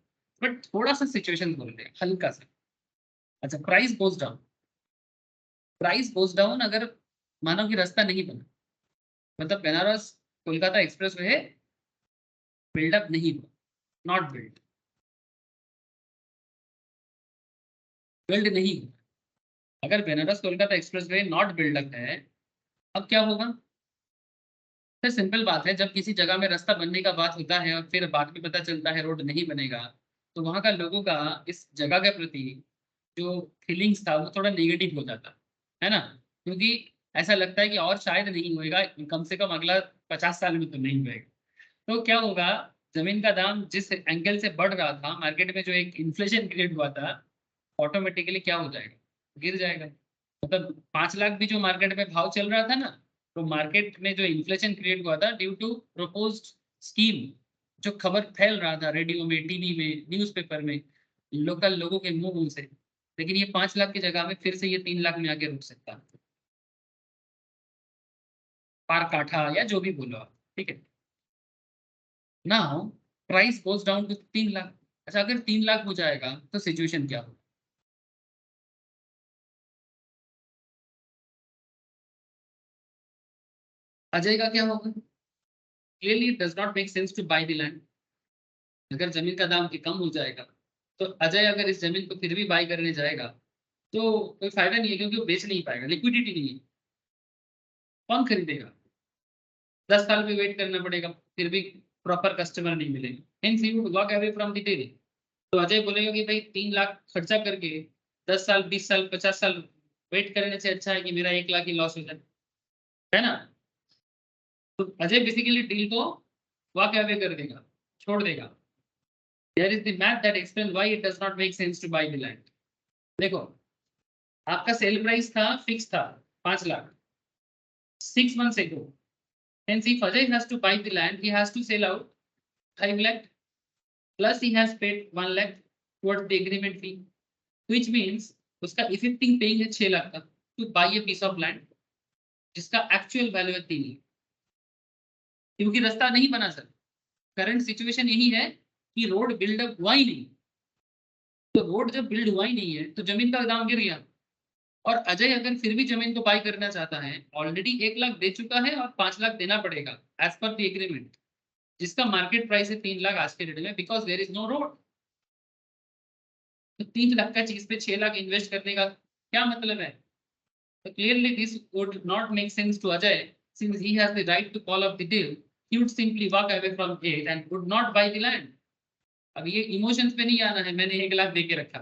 बट थोड़ा सा सिचुएशन बदल रहा है हल्का सा। अच्छा, price goes down, price goes down अगर मानो कि रास्ता नहीं बना, मतलब Banaras Kolkata expressway buildup नहीं हुआ, नॉट बिल्ड, बिल्ड नहीं हुआ। अगर Banaras Kolkata expressway not buildup है, अब क्या होगा? सर सिंपल बात है, जब किसी जगह में रास्ता बनने का बात होता है और फिर बाद में पता चलता है रोड नहीं बनेगा, तो वहां का लोगों का इस जगह के प्रति जो फीलिंग्स था वो थोड़ा नेगेटिव हो जाता है ना, क्योंकि ऐसा लगता है कि और शायद नहीं होएगा, कम से कम अगला 50 साल में तो नहीं होएगा। तो क्या होगा, जमीन का दाम जिस एंगल से बढ़ रहा था मार्केट में, जो एक इन्फ्लेशन क्रिएट हुआ था, ऑटोमेटिकली क्या हो जाएगा, गिर जाएगा। मतलब 5 लाख भी जो मार्केट में भाव चल रहा था ना, तो मार्केट में जो इन्फ्लेशन क्रिएट हुआ था ड्यू टू प्रपोज्ड स्कीम, जो खबर फैल रहा था रेडियो में, टीवी में, न्यूज़पेपर में, लोकल लोगों के मुंह से, लेकिन ये 5 लाख की जगह में फिर से ये 3 लाख में आके रुक सकता है, पार काठा या जो भी बोलो आप, ठीक है। Now price goes down to 3 lakh. अच्छा, अगर 3 लाख हो जाएगा तो सिचुएशन क्या होगा? अजय का क्या होगा? Clearly it does not make sense to buy the land. अगर जमीन का दाम कम हो जाएगा तो अजय अगर इस जमीन को फिर भी बाय करने जाएगा तो कोई फायदा नहीं है, क्योंकि वो बेच नहीं पाएगा, लिक्विडिटी नहीं है, कौन खरीदेगा? 10 साल में वेट करना पड़ेगा, फिर भी प्रॉपर कस्टमर नहीं मिलेगा, hence he would walk away from the deal. तो अजय बोलेगा कि भाई 3 लाख खर्चा करके 10 साल, 20 साल, 50 साल वेट करने से अच्छा है कि मेरा 1 लाख ही लॉस हो जाए, है ना। तो अजय बेसिकली डील को वॉक अवे कर देगा, छोड़ देगा। There is the math that explains why it does not make sense to buy the land. देखो, आपका सेल प्राइस था, फिक्स था 5 lakh 6 months ago. Hence, if Ajay has to buy the land, he has to sell out 5 lakh plus he has paid 1 lakh towards the agreement fee, which means उसका effective paying है 6 लाख का to buy a piece of land जिसका actual value है 3 लाख, क्योंकि रास्ता नहीं बना sir. Current situation यही है कि रोड बिल्डअप हुआ ही नहीं, तो रोड जब बिल्ड हुआ ही नहीं है तो जमीन का दाम गिर गया। और अजय अगर फिर भी जमीन को बाय करना चाहता है, ऑलरेडी 1 लाख दे चुका है और 5 लाख देना पड़ेगा एज पर द एग्रीमेंट, जिसका मार्केट प्राइस है 3 लाख आज के डेट में, because there is no road. तो 3 लाख का चीज पे 6 लाख इन्वेस्ट करने का क्या मतलब है? तो clearly this would not make sense to Ajay, since he has the right to call off the deal, he would simply walk away from it and would not buy the land. अब ये emotions पे नहीं आना है, मैंने 1 लाख दे के रखा।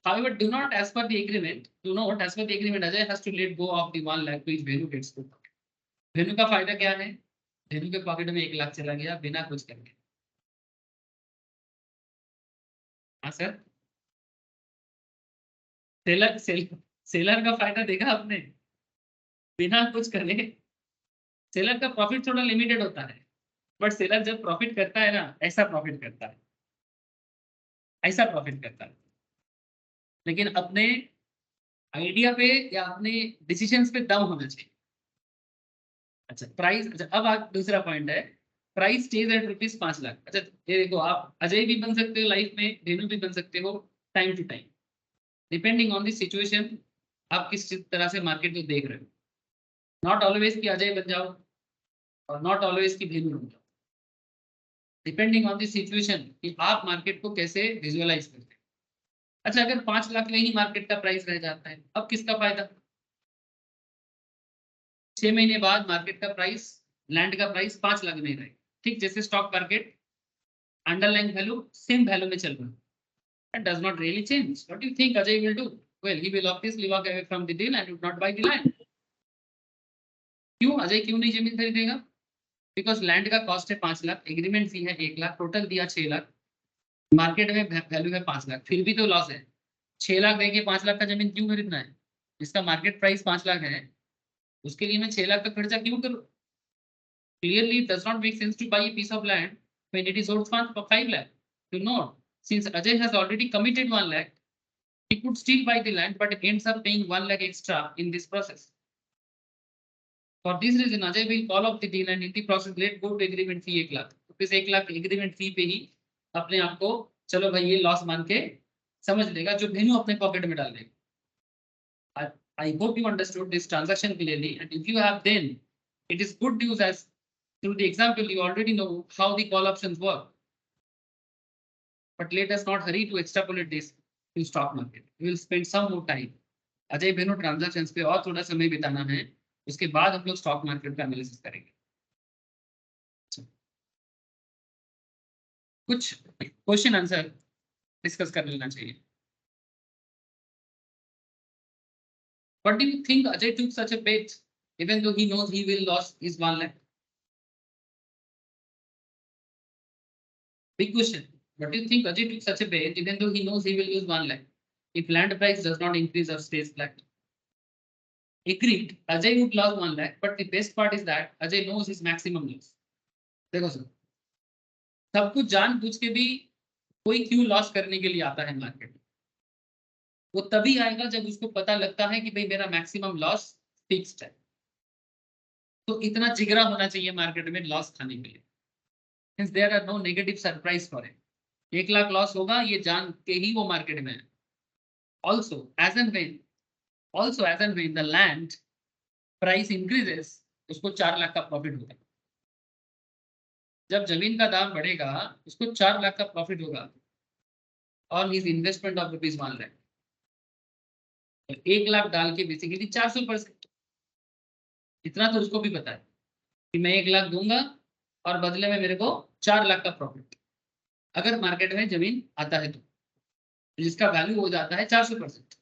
However, do not, as per the agreement, do not, as per the agreement, Ajay has to let go of the 1 lakh which Venu gets to. Venu का फायदा क्या है? Venu के पॉकेट में 1 लाख चला गया बिना कुछ करके। हाँ सर, सेलर का फायदा देखा आपने, बिना कुछ करे। सेलर का प्रॉफिट थोड़ा लिमिटेड होता है, बट सेलर जब प्रॉफिट करता है ना, ऐसा प्रॉफिट करता है, ऐसा प्रॉफिट करता है। लेकिन अपने आइडिया पे या अपने डिसीजंस पे दम होना चाहिए। अच्छा प्राइस, अच्छा अब आप दूसरा पॉइंट है, प्राइस स्टेज एट ₹5 लाख। अच्छा ये देखो, आप अजय भी बन सकते हो लाइफ में, रेनू भी बन सकते हो time to time, depending on the situation, आप किस तरह से मार्केट को देख रहे हो। नॉट ऑलवेज कि अजय बन जाओ और नॉट ऑलवेज कि भेनू बन जाओ, डिपेंडिंग ऑन द सिचुएशन कि आप मार्केट को कैसे विजुअलाइज करते हैं। अच्छा, अगर 5 लाख में ही मार्केट का प्राइस रह जाता है, अब किसका फायदा? 6 महीने बाद मार्केट का प्राइस, लैंड का प्राइस 5 लाख नहीं रहे, ठीक जैसे stock market underline value same value में चल रहा है, that does not really change. What do you think Ajay will do? Well, he will obviously walk away from the deal and would not buy the land. क्यों अजय क्यों नहीं जमीन खरीदेगा? Because land का कॉस्ट है 5 लाख, एग्रीमेंट फी है 1 lakh, total दिया 6 lakh, market में वैल्यू है 5 लाख, फिर भी तो लॉस है। 6 लाख देके 5 लाख का जमीन क्यों खरीदना है? जिसका मार्केट प्राइस 5 लाख है, उसके लिए मैं 6 लाख का खर्चा क्यों करूँ? Clearly, it does not make sense to buy a piece of land when it is sold for 5 lakh. You know, since Ajay has already committed 1 lakh, he could still buy the land, but ends up paying 1 lakh extra in this process. For this reason, Ajay will call off the deal and in the process let go to agreement fee 1 lakh. इस 1 lakh agreement फी पे ही अपने आप को चलो भाई ये loss मान के समझ लेगा, जो भेन्यू अपने पॉकेट में डाल देगा. I hope you understood this transaction clearly, and if you have, then it is good news, as through the example you already know how the call options work. But let us not hurry to extrapolate this to stock market. We will spend some more time. Ajay venue transactions पे और थोड़ा समय बिताना है, उसके बाद हम लोग स्टॉक मार्केट का एनालिसिस करेंगे. कुछ क्वेश्चन आंसर डिस्कस कर लेना चाहिए. What do you think Ajay took such a bet even though he knows he will lose his 1 lakh? Big question. What do you think Ajay took such a bet even though he knows he will lose 1 lakh if land price does not increase or stays flat? Agreed, Ajay would lose 1 lakh, but the best part is that Ajay knows his maximum loss. देखो sir, सब कुछ जानबूझ के भी कोई क्यों loss करने के लिए आता है मार्केट में? वो तभी आएगा जब उसको पता लगता है कि भाई मेरा मैक्सिमम लॉस फिक्स्ड है. तो इतना जिगरा होना चाहिए मार्केट में लॉस खाने के लिए. Since there are no negative surprise for it. 1 lakh loss होगा ये जान के ही वो मार्केट में है. Also as and when the land price increases, उसको 4 लाख का प्रॉफिट होगा. जब जमीन का दाम बढ़ेगा उसको 4 लाख का प्रॉफिट होगा और his investment of ₹1 lakh. 1 lakh डाल के बेसिकली 400%. इतना तो उसको भी पता है कि मैं 1 लाख दूंगा और बदले में मेरे को 4 लाख का प्रॉफिट अगर मार्केट में जमीन आता है तो, जिसका वैल्यू हो जाता है 400%.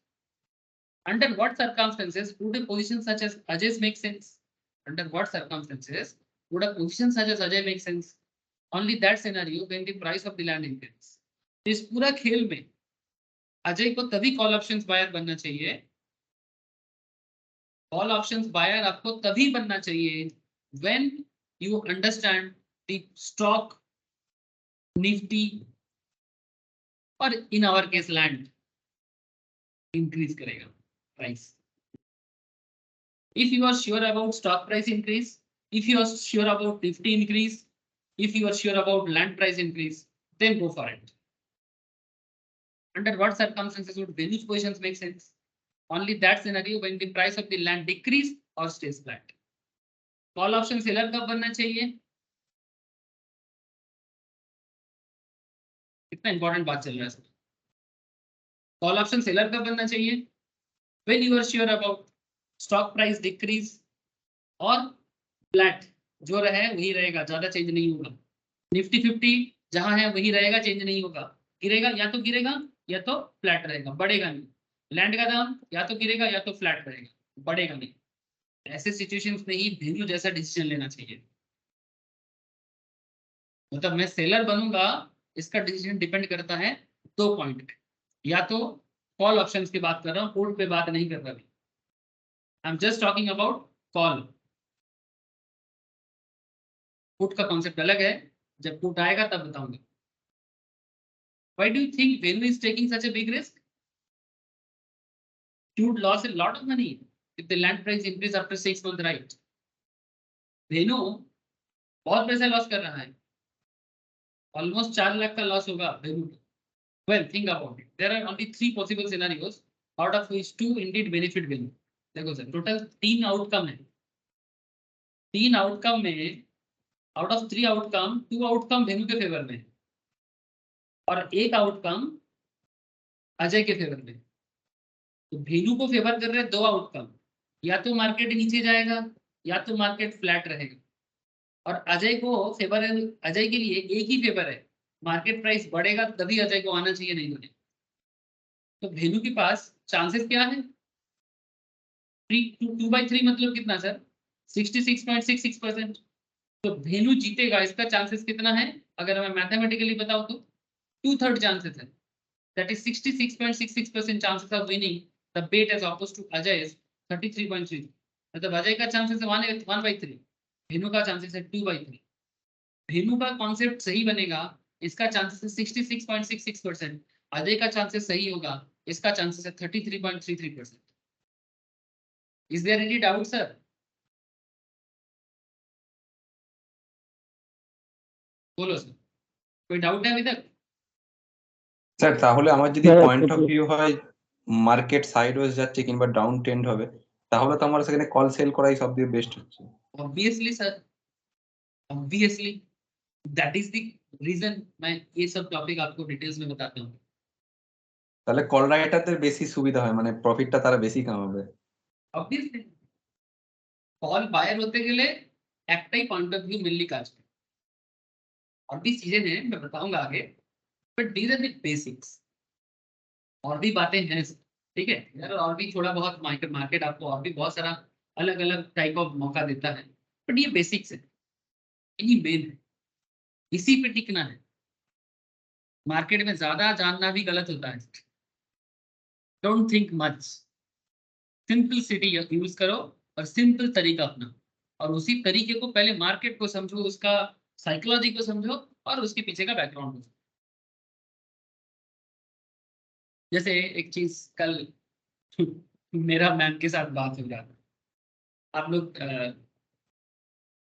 Under what circumstances would a position such as Ajay's make sense? Under what circumstances would a position such as Ajay make sense? Only that scenario when the price of the land increases. इस पूरा खेल में अजय को तभी call options buyer बनना चाहिए. Call options buyer आपको तभी बनना चाहिए when you understand the stock, nifty और in our case land increase करेगा price. If you are sure about stock price increase, if you are sure about nifty increase, if you are sure about land price increase, then go for it. Under what circumstances would venue positions make sense? Only that scenario when the price of the land decrease or stays flat. Call option seller कब बनना चाहिए? कितना important बात चल रहा है sir. Call option seller कब बनना चाहिए? When you are sure about stock price decrease और flat जो रहे वही रहेगा, ज्यादा चेंज नहीं होगा. निफ्टी 50 जहां है वही रहेगा, चेंज नहीं होगा. गिरेगा या तो गिरेगा या तो फ्लैट रहेगा, बढ़ेगा नहीं. लैंड का दाम या तो गिरेगा या तो फ्लैट रहेगा, बढ़ेगा नहीं. ऐसे सिचुएशंस में ही वेन्यू जैसा डिसीजन लेना चाहिए. मतलब मैं सेलर बनूंगा, इसका डिसीजन डिपेंड करता है 2 पॉइंट पे. या तो कॉल ऑप्शंस की बात कर रहा हूँ, पुट पे बात नहीं कर रहा. I am just talking about call. Put का कॉन्सेप्ट अलग है, जब पुट आएगा तब बताऊंगा. Why do you think Venu is taking such a big risk? He would lose a lot of money if the land price increase after 6 months, right? Venu बहुत पैसा loss कर रहा है, ऑलमोस्ट 4 लाख का लॉस होगा Venu. Well, think about it. There are only 3 possible scenarios, out of which 2 indeed benefit Venu. देखो sir, total 3 outcome है. 3 outcome में out of 3 outcome 2 outcome Venu के फेवर में और 1 आउटकम अजय के फेवर में. तो भेनू को फेवर कर रहे हैं 2 आउटकम, या तो मार्केट नीचे जाएगा या तो मार्केट फ्लैट रहेगा. और अजय को फेवर है, अजय के लिए एक ही फेवर है, मार्केट प्राइस बढ़ेगा तभी अजय को आना चाहिए, नहीं तो नहीं. तो भेनू के पास चांसेस क्या है? 2/3 मतलब कितना सर? 66.66%. तो भेनू जीतेगा, इसका चांसेस कितना है? अगर मैं मैथमेटिकली बताऊं तो 2/3 चांसेस है. That is 66.66% chances of winning the bet as opposed to Ajay's 33.3. मतलब अजय का चांसेस है 1/3. धेनु का चांसेस है 2/3। धेनु का कॉन्सेप्ट सही बनेगा, इसका चांसेस है 66.66%। अजय का चांसेस सही होगा, इसका चांसेस है 33.33%। Is there any doubt sir? बोलो सर, कोई डाउट है अभी तक? স্যার তাহলে আমার যদি হ্যাঁ, পয়েন্ট অফ তো- ভিউ হয় মার্কেট সাইডওয়েজ যাচ্ছে কিংবা ডাউন ট্রেন্ড হবে, তাহলে তো আমার সেখানে কল সেল করাই সব থেকে বেস্ট হচ্ছে। Obviously sir, obviously that is the reason मैं ये सब टॉपिक आपको डिटेल्स में बताता हूँ। তাহলে কল রাইটারদের বেশি সুবিধা হয়, মানে প্রফিটটা তারা বেশি কামাবে। ऑब्वियसली कॉल बायर होते गए একটাই point of view mainly cause में, और भी चीजें हैं मैं बताऊंगा आगे, but these are the basics. और भी बातें हैं ठीक है यार, और भी थोड़ा बहुत मार्केट आपको और भी बहुत सारा अलग अलग टाइप ऑफ मौका देता है, बट ये बेसिक्स है, यही मेन है, इसी पे टिकना है। मार्केट में ज्यादा जानना भी गलत होता है। Don't think much, simplicity use करो और सिंपल तरीका अपना, और उसी तरीके को पहले मार्केट को समझो, उसका साइकोलॉजी को समझो और उसके पीछे का बैकग्राउंड को समझो। जैसे एक चीज कल मेरा मैम के साथ बात हो रहा था, आप लोग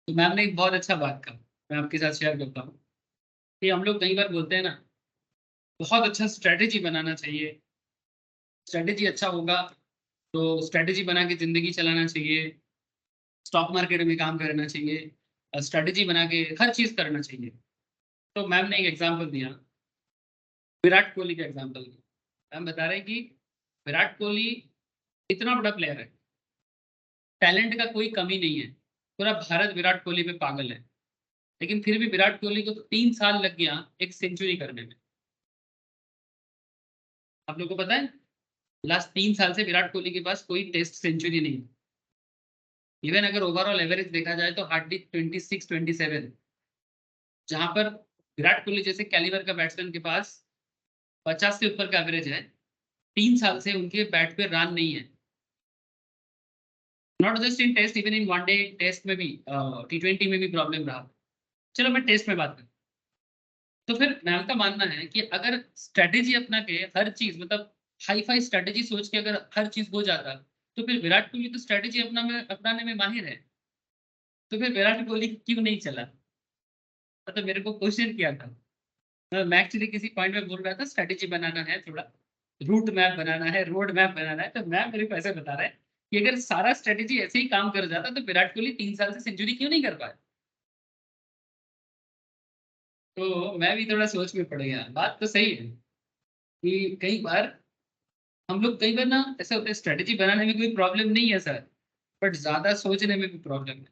तो मैम ने एक बहुत अच्छा बात कहा, मैं आपके साथ शेयर करता हूँ कि हम लोग कई बार बोलते हैं ना, बहुत अच्छा स्ट्रेटेजी बनाना चाहिए, स्ट्रेटेजी अच्छा होगा तो स्ट्रेटेजी बना के जिंदगी चलाना चाहिए, स्टॉक मार्केट में काम करना चाहिए, स्ट्रेटेजी बना के हर चीज करना चाहिए। तो मैम ने एक एग्जांपल दिया, विराट कोहली का एग्जांपल दिया। मैम बता रहे कि विराट कोहली इतना बड़ा प्लेयर है, टैलेंट का कोई कमी नहीं है, पूरा भारत विराट कोहली पे पागल है, लेकिन फिर भी विराट कोहली को 3 साल लग गया एक सेंचुरी करने में। आप लोगों को पता है लास्ट 3 साल से विराट कोहली के पास कोई टेस्ट सेंचुरी नहीं है। इवन अगर ओवरऑल एवरेज देखा जाए तो हार्डली 26-27, जहां पर विराट कोहली जैसे कैलिबर का बैट्समैन के पास 50 से ऊपर का एवरेज है, 3 साल से उनके बैट पे रन नहीं है। Not just in test, even in one day test में भी, T20 में भी प्रॉब्लम रहा। चलो मैं टेस्ट में बात करूं, तो फिर मैम का मानना है कि अगर स्ट्रेटेजी अपना के हर चीज मतलब हाई फाई स्ट्रेटेजी सोच के अगर हर चीज हो जाता, तो फिर विराट कोहली तो स्ट्रेटेजी अपनाने में माहिर है, तो फिर विराट कोहली क्यों नहीं चला? मतलब मेरे को क्वेश्चन किया था, मैं एक्चुअली किसी पॉइंट में बोल रहा था स्ट्रेटेजी बनाना है, थोड़ा रूट मैप बनाना है, रोड मैप बनाना है, तो मैम मेरे को ऐसे बता रहा है कि अगर सारा स्ट्रेटेजी ऐसे ही काम कर जाता तो विराट कोहली 3 साल से सेंचुरी क्यों नहीं कर पाया? तो मैं भी थोड़ा सोच में पड़ गया। बात तो सही है कि कई बार हम लोग कई बार ना ऐसे होता है, स्ट्रेटेजी बनाने में कोई प्रॉब्लम नहीं है सर, बट ज्यादा सोचने में भी प्रॉब्लम है,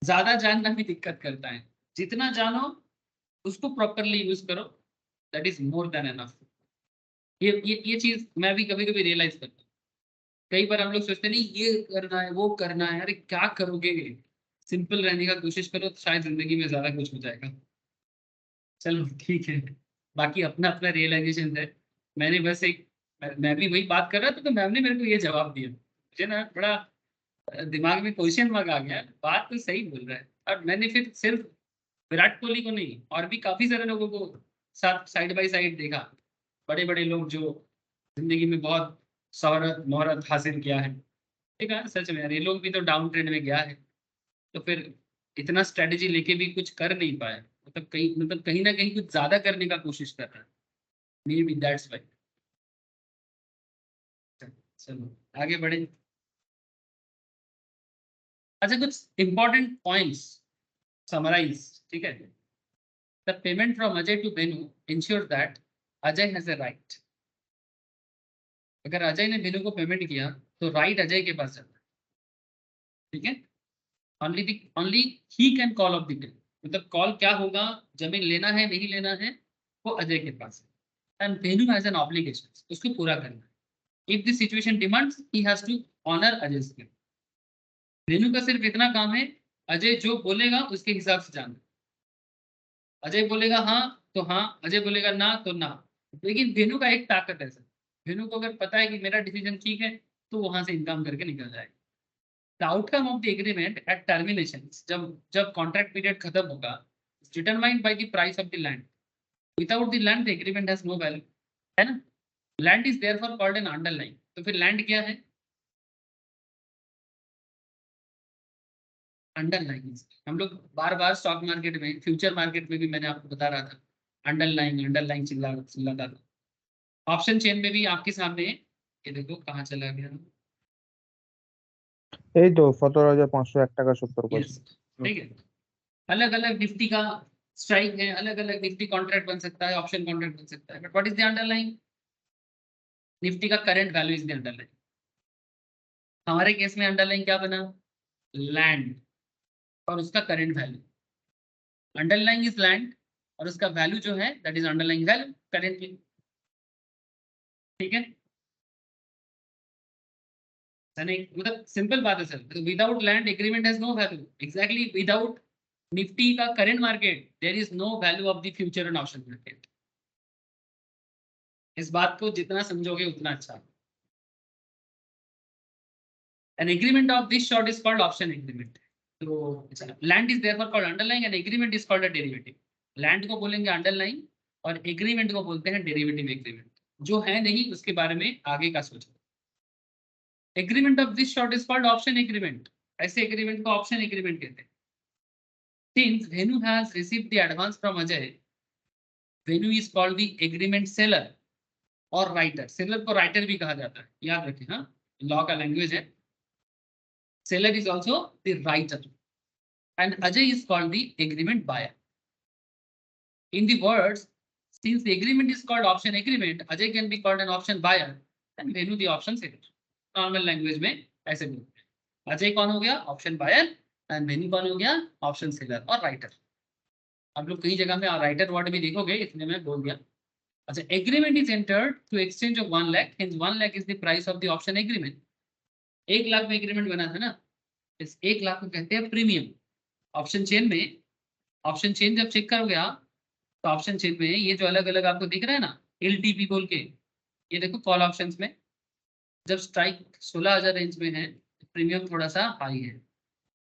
ज्यादा जानना भी दिक्कत करता है। जितना जानो उसको प्रॉपरली यूज करो, that is more than enough. ये चीज मैं भी कभी कभी रियलाइज करता हूँ। कई बार हम लोग सोचते नहीं ये करना है वो करना है, अरे क्या करोगे, सिंपल रहने का कोशिश करो तो शायद जिंदगी में ज्यादा कुछ हो जाएगा। चलो ठीक है, बाकी अपना अपना रियलाइजेशन है। मैंने बस एक मैं भी वही बात कर रहा था, तो मैम ने मेरे को ये जवाब दिया, मुझे ना बड़ा दिमाग में क्वेश्चन मार्क आ गया। बात तो सही बोल रहा है, और मैंने फिर सिर्फ विराट कोहली को नहीं और भी काफी सारे लोगों को साथ साइड बाय साइड देखा, बड़े बड़े लोग जो जिंदगी में बहुत शोहरत मोहरत हासिल किया है, ठीक है सच में यार, ये लोग भी तो डाउन ट्रेंड में गया है, तो फिर इतना स्ट्रेटेजी लेके भी कुछ कर नहीं पाए, मतलब कहीं ना कहीं कुछ ज्यादा करने का कोशिश कर रहा है, मे बी दैट्स व्हाई। चलो आगे बढ़े। अच्छा कुछ इंपॉर्टेंट पॉइंट्स समराइज, ठीक है। The payment from Ajay to Benu ensure that Ajay has a right. अगर अजय ने बेनू को पेमेंट किया तो राइट अजय के पास जाता है, ठीक है। Only he can call off the day, मतलब कॉल क्या होगा, जमीन लेना है नहीं लेना है, वो अजय के पास है। And Venu has an obligation, उसको पूरा करना है। If the situation demands he has to honour Ajay's claim। Venu का सिर्फ इतना काम है, अजय जो बोलेगा उसके हिसाब से जाना। अजय बोलेगा हाँ तो हाँ, अजय बोलेगा ना तो ना। लेकिन बेनू का एक ताकत है सर, बेनू को अगर पता है कि मेरा डिसीजन ठीक है तो वहां से इनकम करके निकल जाएगा। The outcome of the agreement at termination, जब कॉन्ट्रैक्ट पीरियड खत्म होगा, determined by the price of the land. Without the land the agreement has no value, है ना। Land is therefore called an underline. तो फिर लैंड क्या है? Underline. हम लोग बार बार स्टॉक मार्केट में, फ्यूचर मार्केट में भी मैंने आपको बता रहा था, अंडरलाइन चिल्लाता था। ऑप्शन चेन में भी आपके सामने, ये देखो कहाँ चला गया। এই তো 17,501 टाका 70 यस, পয়সা। ठीक है। अलग अलग निफ्टी का स्ट्राइक है, अलग अलग निफ्टी कॉन्ट्रैक्ट बन सकता है, ऑप्शन कॉन्ट्रैक्ट बन सकता है, but what is the underline? Nifty का current value is the underline. हमारे केस में अंडरलाइन क्या बना? लैंड और उसका current value. Underline is land और उसका वैल्यू जो है that is underline value currently, ठीक है। मतलब सिंपल बात है sir, without land agreement has no value. Exactly, without Nifty का current market there is no value of the future and option market. इस बात को जितना समझोगे उतना अच्छा। An agreement of this sort is called option agreement. तो land is therefore called underlying and agreement is called a derivative. Land को बोलेंगे underlying और agreement को बोलते हैं derivative agreement. जो है नहीं उसके बारे में आगे का सोचो। Agreement of this sort is called option agreement. ऐसे agreement को option agreement कहते हैं। Since Venu has received the advance from Ajay, Venu is called the agreement seller or writer. Seller को writer भी कहा जाता है, याद रखें। हाँ, लॉ का लैंग्वेज है। Seller is also the writer and Ajay is called the agreement buyer. In the words, since the agreement is called option agreement, Ajay can be called an option buyer and Venu the option seller. Normal language में ऐसे बोलते हैं। Ajay कौन हो गया? Option buyer and Venu कौन हो गया? Option seller और writer। आप लोग कई जगह में writer word भी देखोगे, इसलिए मैं बोल दिया। अच्छा, agreement is entered to exchange of 1 lakh, hence 1 lakh is the price of the option agreement. 1 lakh में एग्रीमेंट बना था ना, इस 1 लाख को कहते हैं प्रीमियम। ऑप्शन चेन में, ऑप्शन चेन जब चेक करोगे आप, तो ऑप्शन चेन में ये जो अलग अलग आपको दिख रहा है ना, LTP बोल के, ये देखो कॉल ऑप्शंस में जब स्ट्राइक 16,000 रेंज में है, प्रीमियम थोड़ा सा हाई है,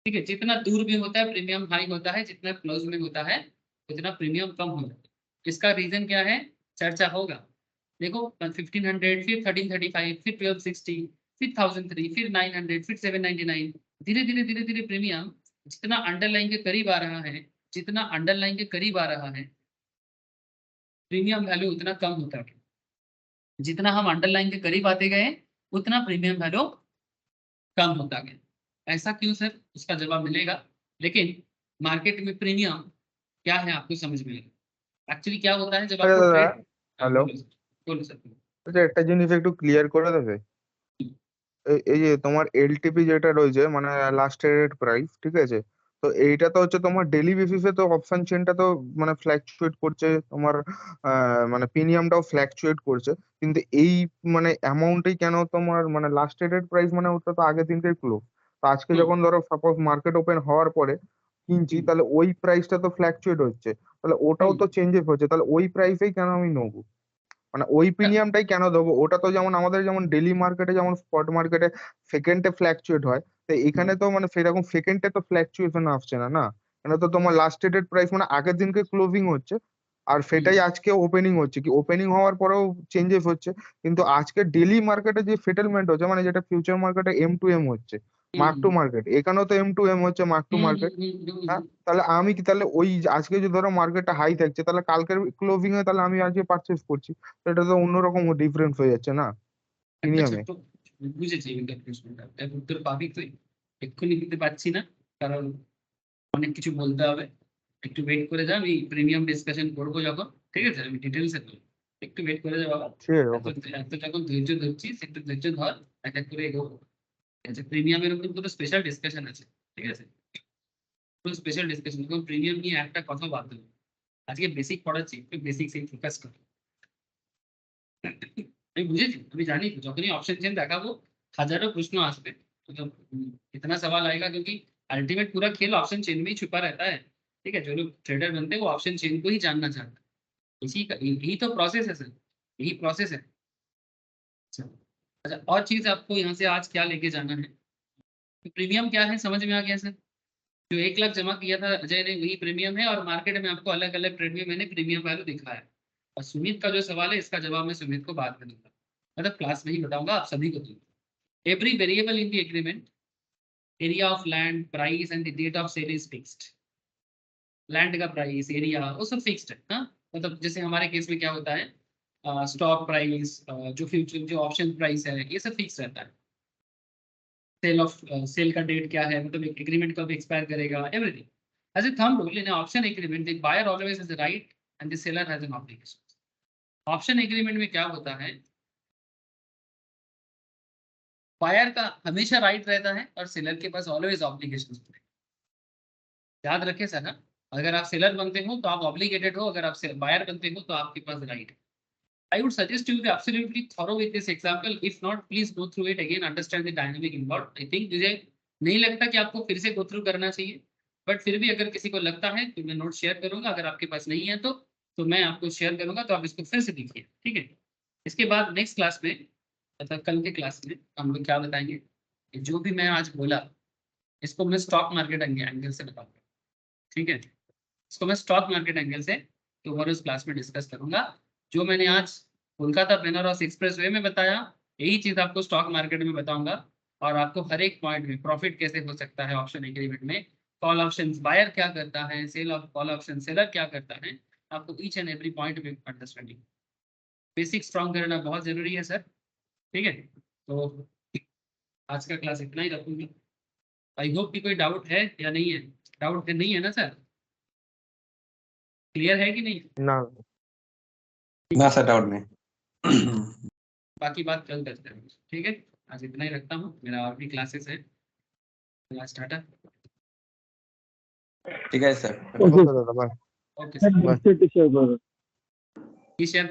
ठीक है। जितना दूर में होता है प्रीमियम हाई होता है, जितना क्लोज में होता है उतना प्रीमियम कम हो जाता है। इसका रीजन क्या है, चर्चा होगा। देखो 1500, फिर 1335, फिर 1260, फिर 1003, फिर 900, फिर 799, धीरे धीरे प्रीमियम जितना अंडरलाइन के करीब आ रहा है, जितना अंडरलाइन के करीब आ रहा है, प्रीमियम वैल्यू उतना कम होता है। जितना हम अंडरलाइन के करीब आते गए उतना प्रीमियम वैल्यू कम होता गया। ऐसा क्यों सर? उसका जवाब मिलेगा, लेकिन मार्केट में प्रीमियम क्या है आपको समझ में आएगा। एक्चुअली क्या होता है जब আচ্ছা आपको দাদা, ट्रेड, হ্যালো, बोलो सर। আচ্ছা একটা জিনিস একটু ক্লিয়ার করে দেবে। এই যে তোমার এলটিপি যেটা রয়েছে মানে লাস্ট ট্রেডেড প্রাইস, ঠিক আছে, তো এইটা তো হচ্ছে তোমার ডেইলি বেসিসে তো অপশন চেনটা তো মানে ফ্ল্যাকচুয়েট করছে, তোমার মানে প্রিমিয়ামটাও ফ্ল্যাকচুয়েট করছে, কিন্তু এই মানে অ্যামাউন্টেই কেন তোমার মানে লাস্ট ট্রেডেড প্রাইস মানে ওটা তো আগের দিনকের ক্লোজ, তো আজকে যখন ধরো সাপোজ মার্কেট ওপেন হওয়ার পরে কিনছি, তাহলে ওই প্রাইসটা তো ফ্ল্যাকচুয়েট হচ্ছে, তাহলে ওটাও তো চেঞ্জেস হচ্ছে, তাহলে ওই প্রাইসেই কেন আমি নেবো, মানে ওই প্রিমিয়ামটাই কেন দেবো? ওটা তো যেমন আমাদের যেমন ডেইলি মার্কেটে যেমন স্পট মার্কেটে সেকেন্ডে ফ্ল্যাকচুয়েট হয়, তো এখানে তো মানে সেরকম সেকেন্ডে তো ফ্ল্যাকচুয়েশন আসছে না, না এটা তো তোমার লাস্ট ডেটেড প্রাইস মানে আগের দিনকে ক্লোজিং হচ্ছে, আর সেটাই আজকে ওপেনিং হচ্ছে, কি ওপেনিং হওয়ার পরেও চেঞ্জেস হচ্ছে, কিন্তু আজকে ডেইলি মার্কেটে যে সেটেলমেন্ট হচ্ছে মানে যেটা ফিউচার মার্কেটে M2M হচ্ছে, মার্ক টু মার্কেট, এখানেও তো M2M হচ্ছে মার্ক টু মার্কেট। হ্যাঁ, তাহলে আমি কি তাহলে ওই আজকে যদি ধরো মার্কেটটা হাই থাকছে, তাহলে কালকের ক্লোজিং এ তাহলে আমি আজকে পারচেস করছি, তো এটা তো অন্যরকম ডিফারেন্স হয়ে যাচ্ছে না একটা প্রিমিয়ামে। ছোট্ট বুঝেছি এবার প্রশ্নটা, এর উত্তর পাবি তুই, এক্ষুনি দিতে পারছি না কারণ অনেক কিছু বলতে হবে। একটু ওয়েট করে যা, আমি প্রিমিয়াম ডিসকাশন করবো যখন, ঠিক আছে, আমি ডিটেলসে বলবো, একটু ওয়েট করে যা বাবা। ঠিক আছে, এত এত যখন ধৈর্য ধরছিস একটু ধৈর্য ধর, এক এক করে এগোবো। ঠিক আছে, প্রিমিয়ামের উপর পুরো স্পেশাল ডিসকাশন আছে, ঠিক আছে, পুরো স্পেশাল ডিসকাশন। এখন প্রিমিয়াম নিয়ে একটা কথা বাদ দেবো, আজকে বেসিক পড়াচ্ছি, একটু বেসিক সেই ফোকাস কর। আমি বুঝেছি, আমি জানি যখনই ऑप्शन चेन দেখাবো हजारों प्रश्न আসবে, मतलब इतना सवाल आएगा क्योंकि अल्टीमेट पूरा खेल ऑप्शन चेन में ही छुपा रहता है। ठीक है, जो लोग ट्रेडर बनते हैं वो ऑप्शन चेन को ही जानना चाहते हैं, इसी का यही तो प्रोसेस है सर, यही प्रोसेस है। अच्छा, और चीज आपको यहाँ से आज क्या लेके जाना है, तो प्रीमियम क्या है समझ में आ गया सर? जो 1 लाख जमा किया था अजय ने वही प्रीमियम है, और मार्केट में आपको अलग अलग ट्रेड में मैंने प्रीमियम वैल्यू दिखाया है। और सुमित का जो सवाल है इसका जवाब मैं सुमित को बाद में दूंगा, मतलब क्लास में ही बताऊंगा, आप सभी को दूंगा। Every variable in the agreement, area of land, price and the date of sale is fixed. Land का प्राइस, एरिया, वो सब फिक्स्ड है ना। मतलब जैसे हमारे केस में क्या होता है, स्टॉक प्राइस, जो फ्यूचर जो ऑप्शन प्राइस है, ये सब फिक्स रहता है। सेल का डेट क्या है, मतलब एग्रीमेंट कब एक्सपायर करेगा, everything. As a thumb rule in option agreement the buyer always has the right and the seller has an obligation. Option agreement में क्या होता है, बायर का हमेशा राइट रहता है और सेलर के पास ऑलवेज ऑब्लिगेशन होते हैं। याद रखें सर ना, अगर आप सेलर बनते हो तो आप ऑब्लिगेटेड हो, अगर आप बायर बनते हो तो आपके पास राइट है। I would suggest you to be absolutely thorough with this example. If not, please go through it again, understand the dynamic involved. I think मुझे नहीं लगता कि आपको फिर से go through करना चाहिए, बट फिर भी अगर किसी को लगता है तो मैं नोट शेयर करूंगा। अगर आपके पास नहीं है तो मैं आपको शेयर करूंगा, तो आप इसको फिर से देखिए, ठीक है। इसके बाद नेक्स्ट क्लास में, मतलब कल के क्लास में हम लोग क्या बताएंगे, कि जो भी मैं आज बोला इसको मैं स्टॉक मार्केट एंगल से बताऊंगा, ठीक है। इसको मैं स्टॉक मार्केट एंगल से तो इस क्लास में डिस्कस करूंगा। जो मैंने आज कोलकाता बेनारस एक्सप्रेस वे में बताया, यही चीज आपको स्टॉक मार्केट में बताऊंगा। और आपको हर एक पॉइंट में प्रॉफिट कैसे हो सकता है ऑप्शन एग्रीमेंट में, कॉल ऑप्शन बायर क्या करता है, sale of call option seller क्या करता है, आपको ईच एंड एवरी पॉइंट में अंडरस्टैंडिंग, बेसिक स्ट्रॉन्ग करना बहुत जरूरी है सर, ठीक है। तो आज का क्लास इतना ही रखूंगा। आई होप कि कोई डाउट है या नहीं है, डाउट नहीं है ना सर, क्लियर है कि नहीं? ना ना सर, डाउट नहीं। बाकी बात कल करते हैं, ठीक है। आज इतना ही रखता हूँ, मेरा और भी क्लासेस है, क्लास टाटा। ठीक है सर। ओके दादा bye okay sir, bye share